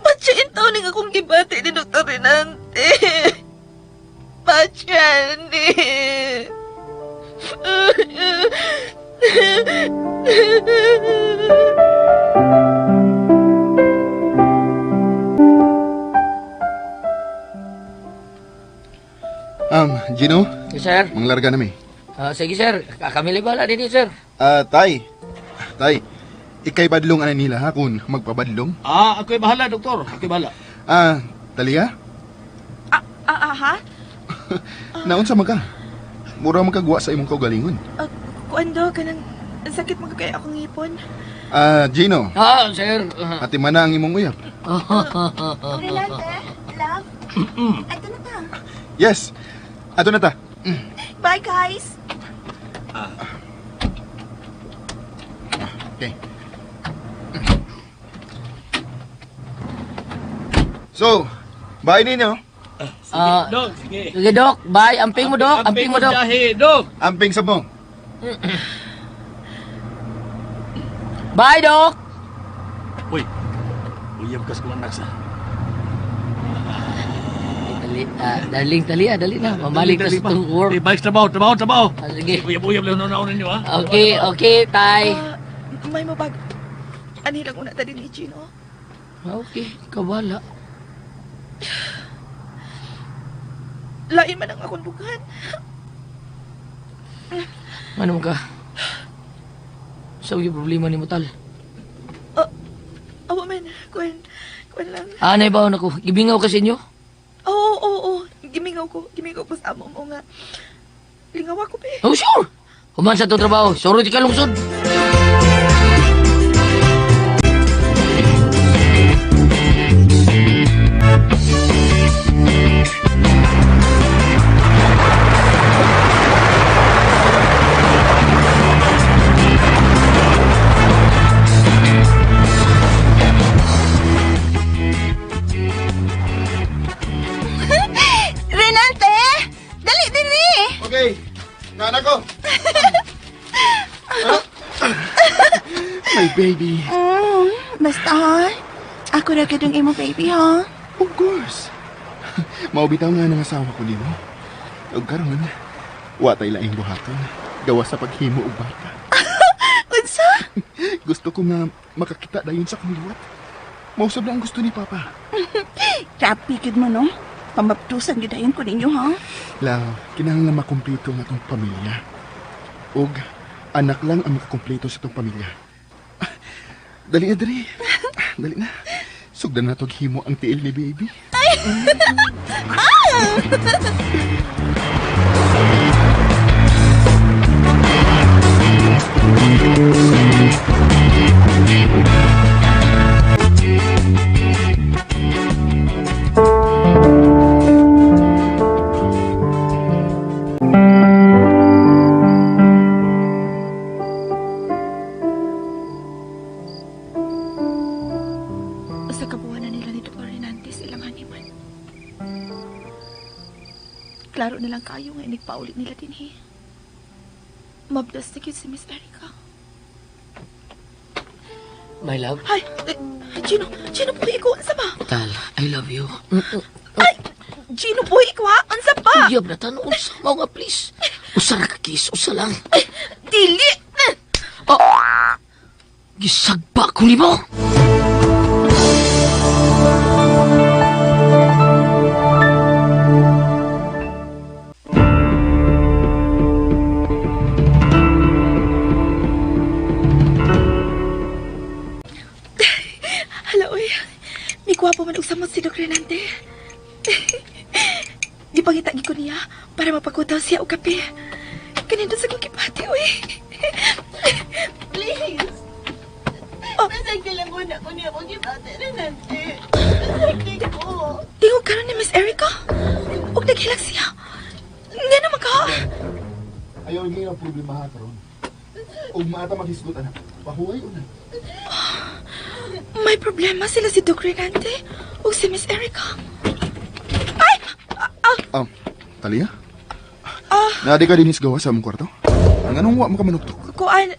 Matyain taon ning akong gibati ni Dr. Renante. Matyain ni. Gino? Yes, sir. Manglarga na mi. Sige, sir. Kami libala din, sir. Tay. Ikay badlong ana nila ha kung magpabadlong. Ako'y bahala, doktor. Ako'y bahala. Talia? Ha? Naunsa ka? Mura magkagwa sa imong kaugalingon. Kuando, kanang sakit magkakaya akong ipon. Gino. Sir. Ati man ang imong uyab. Renante, love. Ato na ta. Yes. Ato na ta. Bye, guys. Okay. So, bye ninyo. Dok, sige. Sige, Dok. Bye. Amping mo, Dok. Amping mo, Dok. Dok. Amping sabong. Bye, Dok. Uy. Uyab kas ko anak sa. Darling Talia, dali na. Mamalik na sa itong work. Balik trabaho. Sige. Uyab-uyab lang na ninyo, ha? Okay, tay. May mabag. Ani lang una tadi ni Gino. Okay, kabala. Lain man ang akong bukan. Ano ka? Sa yung problema ni Mutal? Awa man, kwen lang. Anay ba ako? Ibingaw ka sa inyo? Oo. Gimingaw ko sa amo mo nga. Lingaw ako, be. Oh, sure. Human sa itong trabaho. Sorry, di ka lungsod. Renante! Dali din ni! Okay, naanak ko. My baby. Basta ha? Ako na kadong imo baby ha? Of course. Maubitaw nga ng asawa ko nimo. Og karon, watay laing buhaton. Gawa sa paghimo og bata. Unsa? Gusto ko nga makakita dayon sa kaniwat. Mausab na ang gusto ni Papa. Rapi gid mo no? Pamabtusan gid ayon ko ninyo ha? Love, kinahanglan makumpleto nga tong pamilya. Og anak lang ang makakumpleto sa tong pamilya. Dali na. Sugdan na tog himo ang tiil ni baby. Sa kabuhanan nila ni Dr. Hernandez ilang haniman. Klaro na lang kayo nga inigpaulit nila din he. Mabdas na si Miss Erica. My love. Ay, Gino po ikaw, ansa ba? Tal, I love you. Ay, Gino po ikaw ha, ansa ba? Uyab na tanong. Usa mo nga, please. Usa na ka kiss. Usa lang. Ay, dili! Gisagpa ko ni mo. Hala, uy. May gwapo man usamot si Dr. Renante. Di pangitagi ko niya para mapakutaw siya o kape. Kanina sa kong kipati, uy. Please! Masagdi lang muna ko niya kung kipati Renante. Masagdi ko. Tingog ka ni Miss Erica. Huwag naghilang siya. Nga naman ka. Ayaw hindi ang problema ha karon. Og maata maghisgot anak. Pahuway una. May problema sila si Dr. Renante o si Miss Erica. Ay! Talia? Naadi ka din gawa sa among kwarto? Ang anong wa mo ka manuktok? Kuan,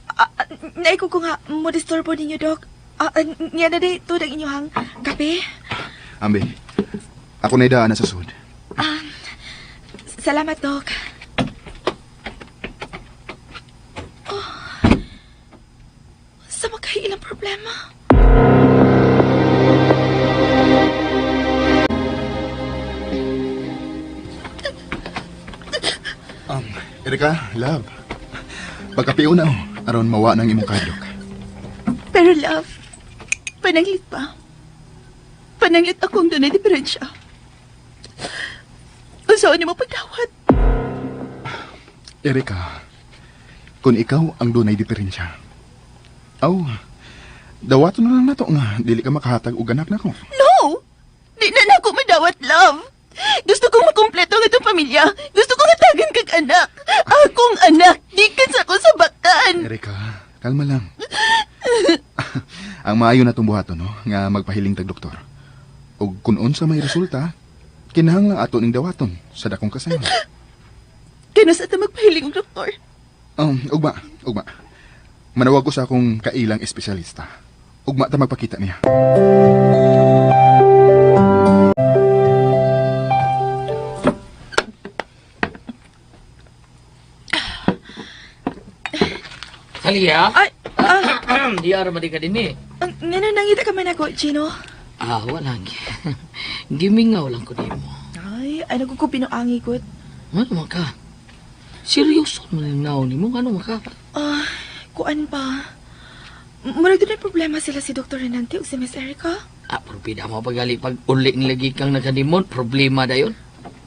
naiko ko nga mo disturbo ninyo, Dok. Niya na day tudang inyohang kape. Ambe, ako na idaan na sa sud. Salamat, Dok. Sa magkailang problema. Erika, love. Pagkapiyo na aron mawa ng imong kadlok. Pero love, pananglit pa. Pananglit akong doon na diferensya. Usawa niyo mo pagdawat. Erika, kung ikaw ang dunay diferensya. Dawaton na lang nato nga dili ka makahatag og anak nako. No! Di na ako madawat, love. Gusto kong makumpleto ang itong pamilya. Gusto kong hatagan kag anak. Akong anak, di ka sa ko sa bakan. Erika, kalma lang. Ang maayo na buhaton no nga magpahiling tag doktor. Og kun unsa may resulta, kinahanglan ato ning dawaton sa dakong kasama. Kano sa ta magpahiling og doktor? Ugma. Manawag ko sa akong kailang espesyalista. Ugma ta magpakita niya. Talia? Ay, Di ara man di ka din eh. Ngano nangita ka man ako, Chino? Wala. Gimingaw lang ko din mo. Ay nagkukupi no angi ko. Ano man ka? Seryoso mo yung naon mo? Ano man ka? Kuan pa. Murag doon problema sila si Dr. Renante o si Miss Erica? Pero pida mo pagali pag uli lagi kang nakadimon, problema da yun.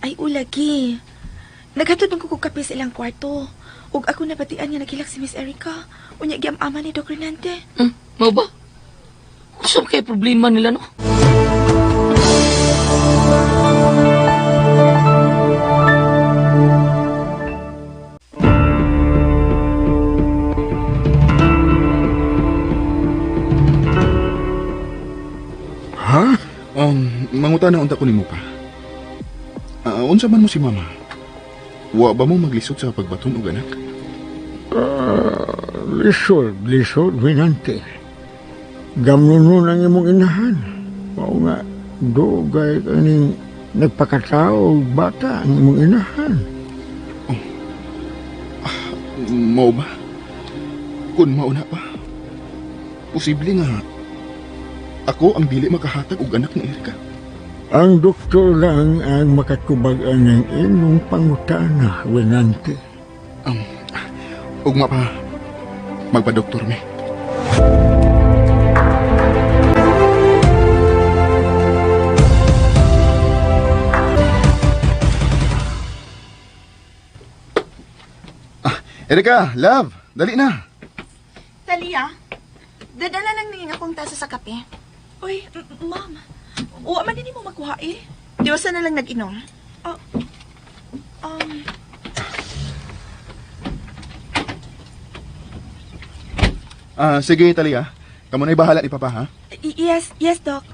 Ay, ulagi. Naghatod ng kukukape sa ilang kwarto. Ug ako napatian niya nagilak si Miss Erica. Unya giam-ama ni Dr. Renante. Mau ba? Kusap kay problema nila, no? Ha? Mangutana unta ko nimo pa. Unsa man mo si mama? Wa ba mo maglisod sa pagbaton og anak? Lisod, Winante. Gamnunon ang imong inahan. Mao nga, dugay kaning nagpakatao og bata ang imong inahan. Mao ba? Kung mauna pa, posible nga ako ang dili makahatag og anak ni Erica. Ang doktor lang ang makatubagan ng imong pangutana, Winante. Ugma pa, magpa-doktor mi. Erica, love, dali na. Talia, dadala lang ningin akong tasa sa kape. Uy, ma'am. Uwa man din mo makuha eh. Diyosa na lang nag-inom. Sige, Talia. Kamu na'y bahala ni Papa, ha? Yes, Doc.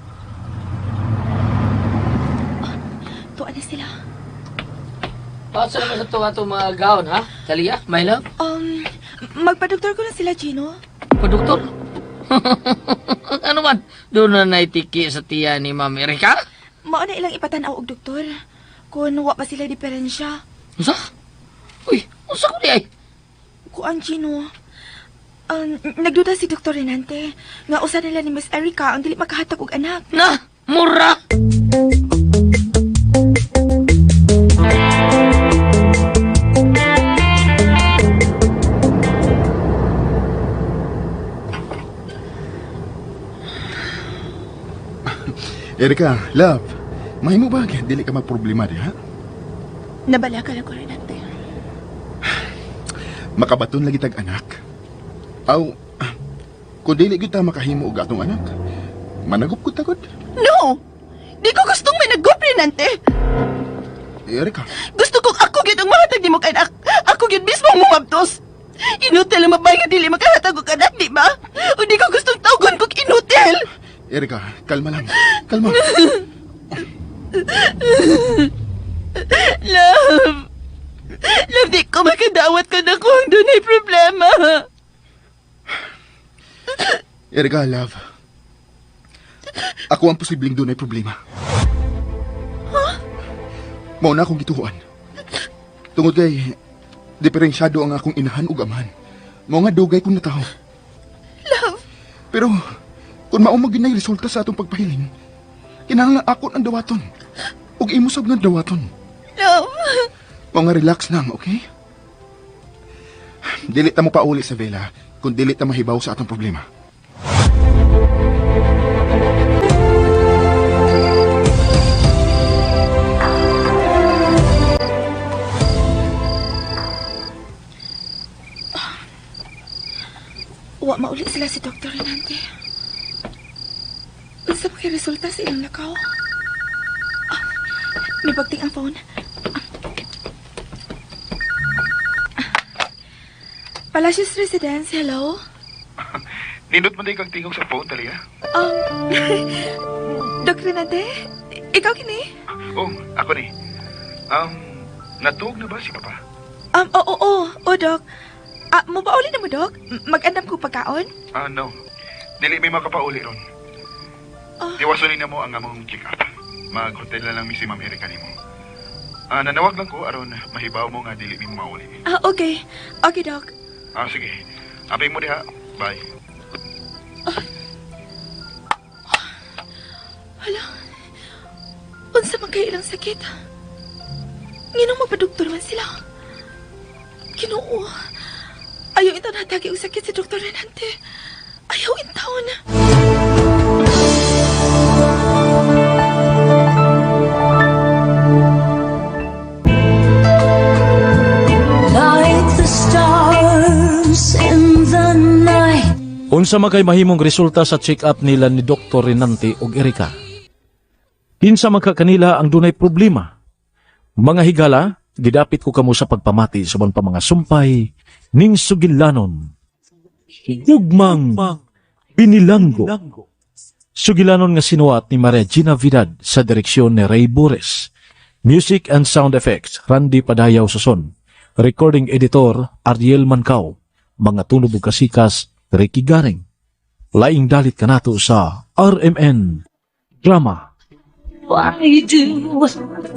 Tuwa na sila. Paano naman sa ito mga gaon, ha? Talia, my love? Magpa-doktor ko na sila, Gino. Pa-doktor? Ano man? Doon na naitiki sa tiya ni Ma'am Erika? Mao na ilang ipatanaw og doktor. Kung wa pa sila diferensya. Usa? Uy, usa ko di ay? Kuan, Gino. Nagduda si Dr. Renante nga usa nila ni Miss Erica ang dili makahatag og anak. Na! Mura! Erica, love. Mahimo ba kaya dili ka magproblema di, ha? Nabala ka lang ko, Renante. Makabaton lagi tag anak. Aw, kung dili gyud ta makahimo og atong anak, managop ko tagod. No! Di ko gustong may nag-gop, Renante. Erica, Gusto kong ako gyud ang mahatag ni mo kay anak. Ako gyud mismo ang mumabtos. Inutel ang mabay nga dili makahatag og anak, di ba? O di ko gustong tawgon kong inutel. Erica, kalma lang. Kalma. Love, di ko makadawat ka na kung doon ay problema. Erica, love. Ako ang posibleng doon ay problema. Mao na akong gituhuan. Tungod kay diferensyado ang akong inahan ug amahan. Mao nga dugay kong nataho. Love. Pero kung mao maginay resulta sa atong pagpahiling, kinahanglan ako ang dawaton. Ug imo sab nga dawaton. Love. Mao nga relax lang, okay? Dili ta mo pauli sa vela kung dili ta mahibaw sa atong problema. Wa mauli sila si Dr. Renante. Unsa pa kay resulta sa ilang lakaw? May bagting ang phone. Palacios Residence, hello? Nindot man kang tingog sa phone, Talia. Dr. Renante? Ikaw kini? Oh, ako ni. Natug na ba si Papa? Oo, Doc. Mabauli na mo, Doc? Mag-andam ko pagkaon? No. Dili may makapauli ron. Iwasonin na mo ang among check-up. Mag-hotel na lang mi si Ma'am Erika nimo. Nanawag lang ko aron mahibaw mo nga dili mi mauli. Okay. Okay, Doc. Sige. Aping mo diha. Bye. Hala, unsa man kayo ilang sakit? Nginong mapadoktor man sila? Ginoo, ayaw ito natagi ang sakit si Dr. Renante. Ayaw itaw na. Like the stars in the night. Unsa man kay mahimong resulta sa check-up nila ni Dr. Renante ug Erika? Kinsa man ka kanila ang dunay problema? Mga higala, gidapit ko kamo sa pagpamati sa pa mga sumpay ning sugilanon. Gugmang binilanggo. Sugilanon nga sinuwat ni Maria Gina Vidal sa direksyon ni Ray Bores. Music and sound effects, Randy Padayaw Suson. Recording editor, Ariel Mancao. Mga tunog ug kasikas, Ricky Garing. Laing dalit kanato sa RMN Drama. Why do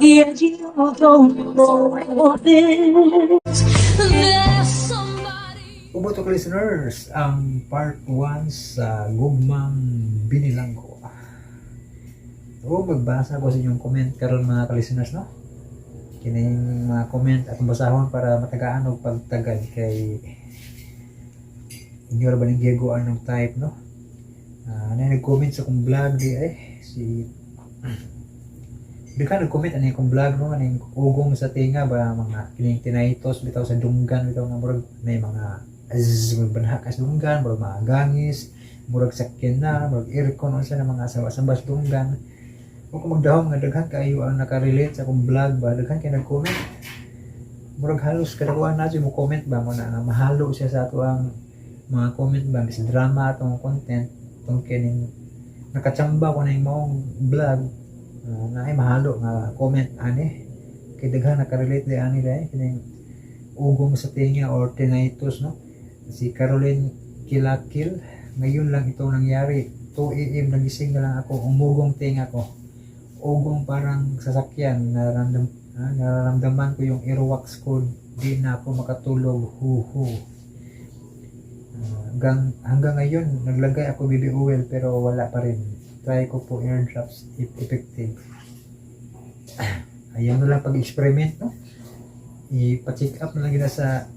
yeah, you don't know this? There's somebody. Uboto listeners, ang part 1 sa Gugmang Binilanggo. Magbasa ko sa inyong comment karon mga ka-listeners, no? Kining mga comment at basahon para matagaan og pagtagal kay inyo ra ba ning giyaguan ng type, no? Nag-comment sa kong vlog di si Bika nag-comment ano yung vlog, no? Ano yung ugong sa tinga ba, mga kining tinaitos bitaw sa dunggan, bitaw na murag may mga banha ka sa dunggan, murag mga gangis, murag sakyan na, murag aircon, ano sa mga asawa-asambas dunggan. Kung magdahom nga daghan kayo ang nakarelate sa akong vlog ba, daghan kayo nag-comment. Murag halos kadakuan na siya mo comment ba, mo na mahalo siya sa ato ang mga comment ba, sa drama atong content, itong kining nakatsamba ko na yung maong vlog, na ay mahalo nga comment ani kay daghan nakarelate di ani dai kining ugong sa tinga or tinnitus, no? Si Caroline Kilakil, ngayon lang ito nangyari, 2 AM nagising na lang ako, umugong tinga ko, ugong parang sasakyan, nararamdaman ko yung earwax ko, di na ako makatulog, hanggang ngayon naglagay ako baby oil pero wala pa rin. Try ko po ear drops if effective. Ayaw na lang pag-experiment, no? Ipa-check up na lang gina sa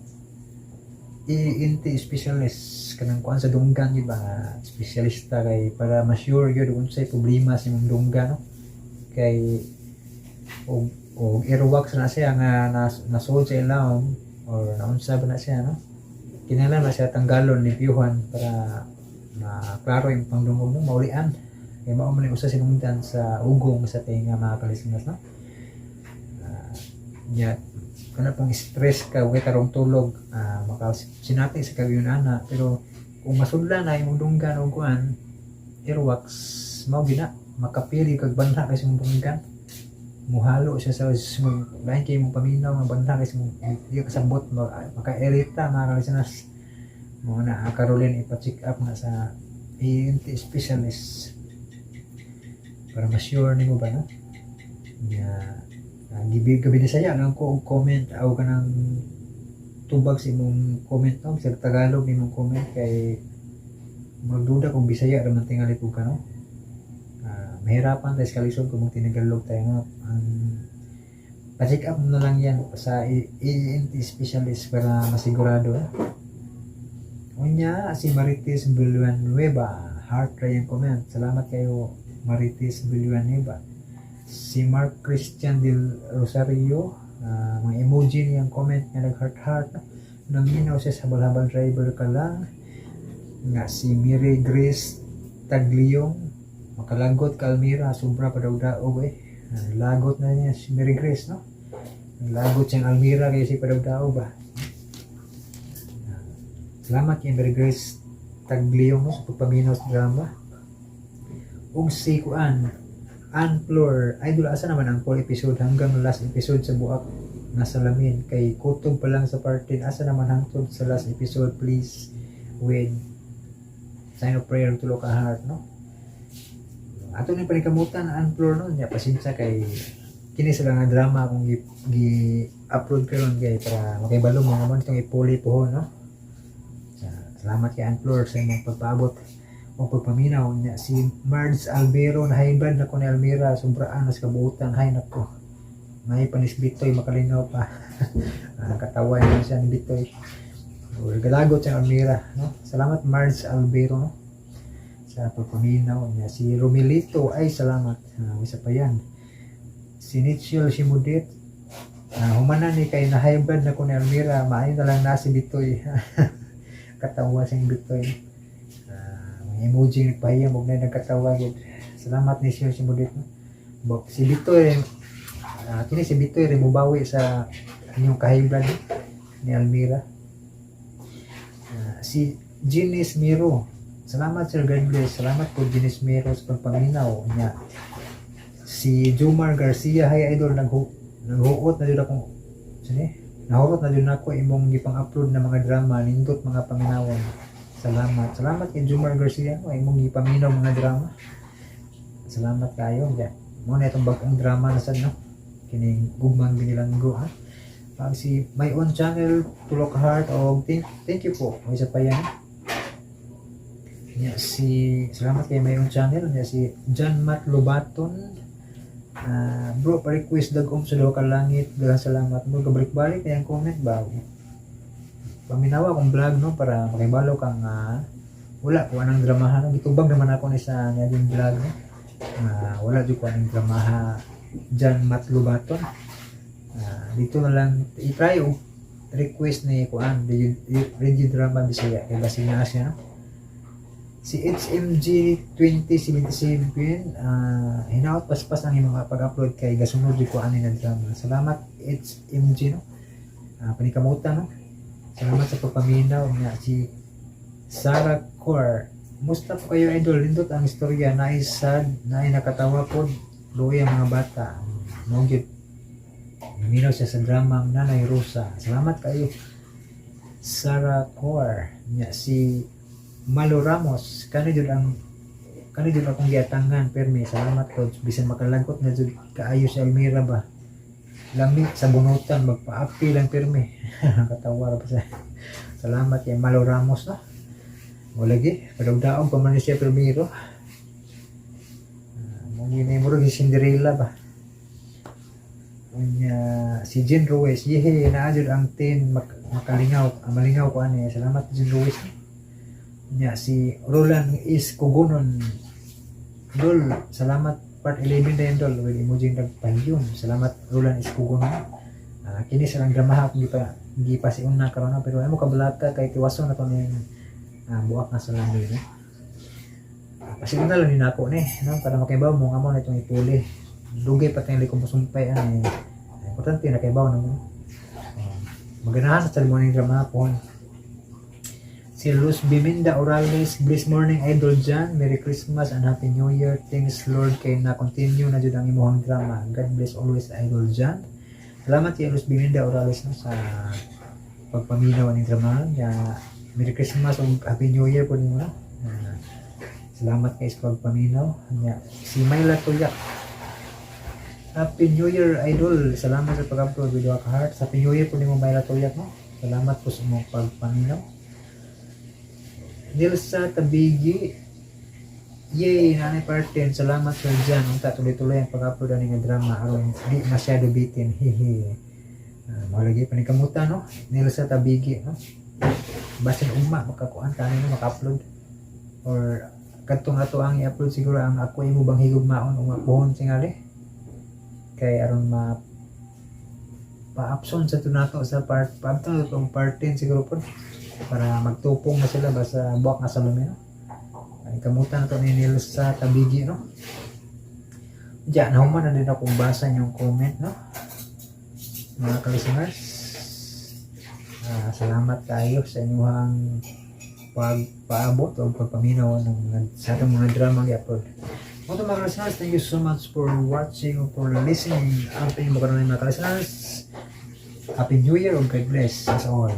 ENT specialist kanang kuan sa dunggan, di ba? Specialista kay para ma-sure gyud kung say problema sa imong dunggan, no? Kay o earwax na siya nga nasod sa ilawom or naunsa ba na siya, no? Kinahanglan na siya tanggalon, limpyuhan para maklaro yung pangdungog mo, maulian. Kaya mao man usa sinungdan sa ugong sa tinga mga ka-listeners, no? Kana pang stress ka, huwag tarong tulog, makasinati sa kagayun ana, pero kung masudla na yung dunggan o kuan, earwax, mao gina, makapili kag banha kasi mong dunggan, muhalo siya sa lain kayo mong paminaw, mga banha kasi mong hindi kasabot, maka-erita mga ka-listeners. Mga na Caroline ipa-check up na sa ENT specialist para ma-sure nimo ba, no? Gabi na saya lang ko og comment aw kanang tubag sa imong comment, no? Sa Tagalog imong comment kay magduda kung Bisaya ra man tingali ko ka, no? Mahirapan tayo sa kalisod kung tinagalog tayo, no? Pa-check up na lang yan sa ENT specialist para masigurado, eh? Unya si Marites Villanueva, heart ra yung comment. Salamat kayo Marites Villanueva. Si Mark Christian del Rosario, mga emoji niyang comment nga nag-heart-heart, naminaw siya sa balhabal driver ka lang. Nga si Mary Grace Tagliong, makalagot ka Almira, sobra pa daw daog, lagot na niya si Mary Grace, no? Lagot siyang Almira kaya si pa daw daog ba. Salamat kay Mary Grace Tagliong, no? Sa pagpaminaw sa drama. Ug si Kuan Unfloor, idol, asa naman ang full episode hanggang last episode sa buak na salamin, kay kutob pa lang sa part 10, asa naman hangtod sa last episode, please with sign of prayer tulo ka heart, no? Ato ni panikamutan Unfloor, no? Nya pasensya kay kini sila nga drama akong gi-upload karon kay para makibalo mo naman itong ipuli po, no? Salamat kay Antlor sa imong pagpaabot o pagpaminaw niya. Si Mards Albero na hybrid na ko ni Almira, sobraan nas kabuutan. Hay nako, may panis Bitoy makalinaw pa. Katawa niya siya ni Bitoy. Galagot siya Almira, no? Salamat Mards Albero, no? Sa pagpaminaw niya. Si Romilito, ay salamat. Isa pa yan. Si Nichel Shimudit, humanan ni kay na hybrid na ko ni Almira, maayon na lang na si Bitoy. Katawa siyang Bitoy. May emoji nagpahiyam, huwag na nagkatawa. Salamat ni Nichel Shimudit, no? Si Bitoy, kini si Bitoy rin mubawi sa inyong kahybrid ni Almira. Si Ginis Miro, salamat Sir, God bless. Salamat po Ginis Miro sa pagpaminaw niya. Si Jomar Garcia, hay idol, naghuot na dun akong nahurot na dun ako imong gipang-upload na mga drama, nindot mga paminawan. Salamat kay Jomar Garcia, imong gipaminaw mga drama. Salamat kayo. Mo na itong bagong drama na sad, no? Kining gugmang binilanggo, ha? Pag si My Own Channel, Tulok Heart, o thank you po. O isa pa yan. Salamat kay My Own Channel. Si John Matt Lobaton. Bro, pa-request dagom sa lokal langit. Dalang salamat mo. Kabalik-balik na yung comment ba? Paminawa akong vlog, no? Para makibalo kang wala ko anang dramahan. Gitubag naman ako ni sa naging vlog, no? Wala dito ko anang dramaha. John Matt Lobaton. Dito na lang i-try request ni Kuan Reggie Drama Bisaya kay Basina siya, no? Si HMG 2077 hinaot paspas ang imong pag-upload kay gasunod di Kuan ni drama. Salamat HMG, no? Panikamutan, no? Salamat sa pagpaminaw niya. Si Sarah Core, musta po kayo idol? Lindot ang istorya, naisad na nakatawa po luoy ang mga bata. Mogit naminaw siya sa drama ang Nanay Rosa. Salamat kayo Sarah Core niya. Si Malo Ramos, kanidyo akong giatangan permi. Salamat ko, bisan makalagot na jud kaayo sa Almira ba, lamig sa bunutan magpaapi lang permi. Katawa pa siya. Salamat kay Malo Ramos, no? Wala gi padagdaog pa man siya permiro. Mo ni murag si Cinderella ba. Si Jen Ruiz, yehe, naadjud ang tin malingaw ko ani. Salamat Jen Ruiz. Si Roland is Kugunon, Dol, salamat part 11 na yun, Dol, with emoji nagpahiyon. Salamat Roland is Kugunon. Kini silang dramaha kung di pa si una karon, pero ay mo kabalaka kay tiwason na to ni buak na sa langit, no? Kasi una lang din ako ni, no? Para makibaw mo nga mo na itong ipuli. Dugay pati yung likong musumpay, importante na kaibaw naman. Maganahan sa ceremony drama po. Si Luz Biminda Orales, blessed morning idol Jan, Merry Christmas and Happy New Year. Thanks Lord kay na continue na jud ang imong drama. God bless always idol Jan. Salamat kay Luz Biminda Orales, no, sa pagpaminaw ng drama. Merry Christmas ug Happy New Year po ninyo, no? Salamat kay sa pagpaminaw. Si Myla Tuyak, Happy New Year idol. Salamat sa pag-upload video ka heart. Happy New Year po ni mo Myla Tuyak, no? Salamat po sa mong pagpaminaw. Nilsa Tabigi, yay, nanay partin. Salamat sa dyan. Unta tuloy-tuloy ang pag-upload ng drama aron di masyado bitin. Hihi. Malagi panikamutan, no? Nilsa Tabigi, no? Basin umma makakuan tanin, no, maka-upload or kadtong ato ang i-upload siguro ang ako imo bang higugmaon o mapuhon singali kay aron pa-option sa tunato sa part itong part 10 siguro po para magtupong na sila basta buwak na sa lumin, no? Ay kamutan na to ni Nils sa Tabigi, no? Diyan, nahuman na din akong basa yung comment, no? Mga ka-listeners, salamat tayo sa inyong pagpaabot o pagpaminaw sa atong mga drama i-upload. Mga ka-listeners, thank you so much for watching or for listening. Ang pinag-mga mga ka-listeners, Happy New Year or God bless us all.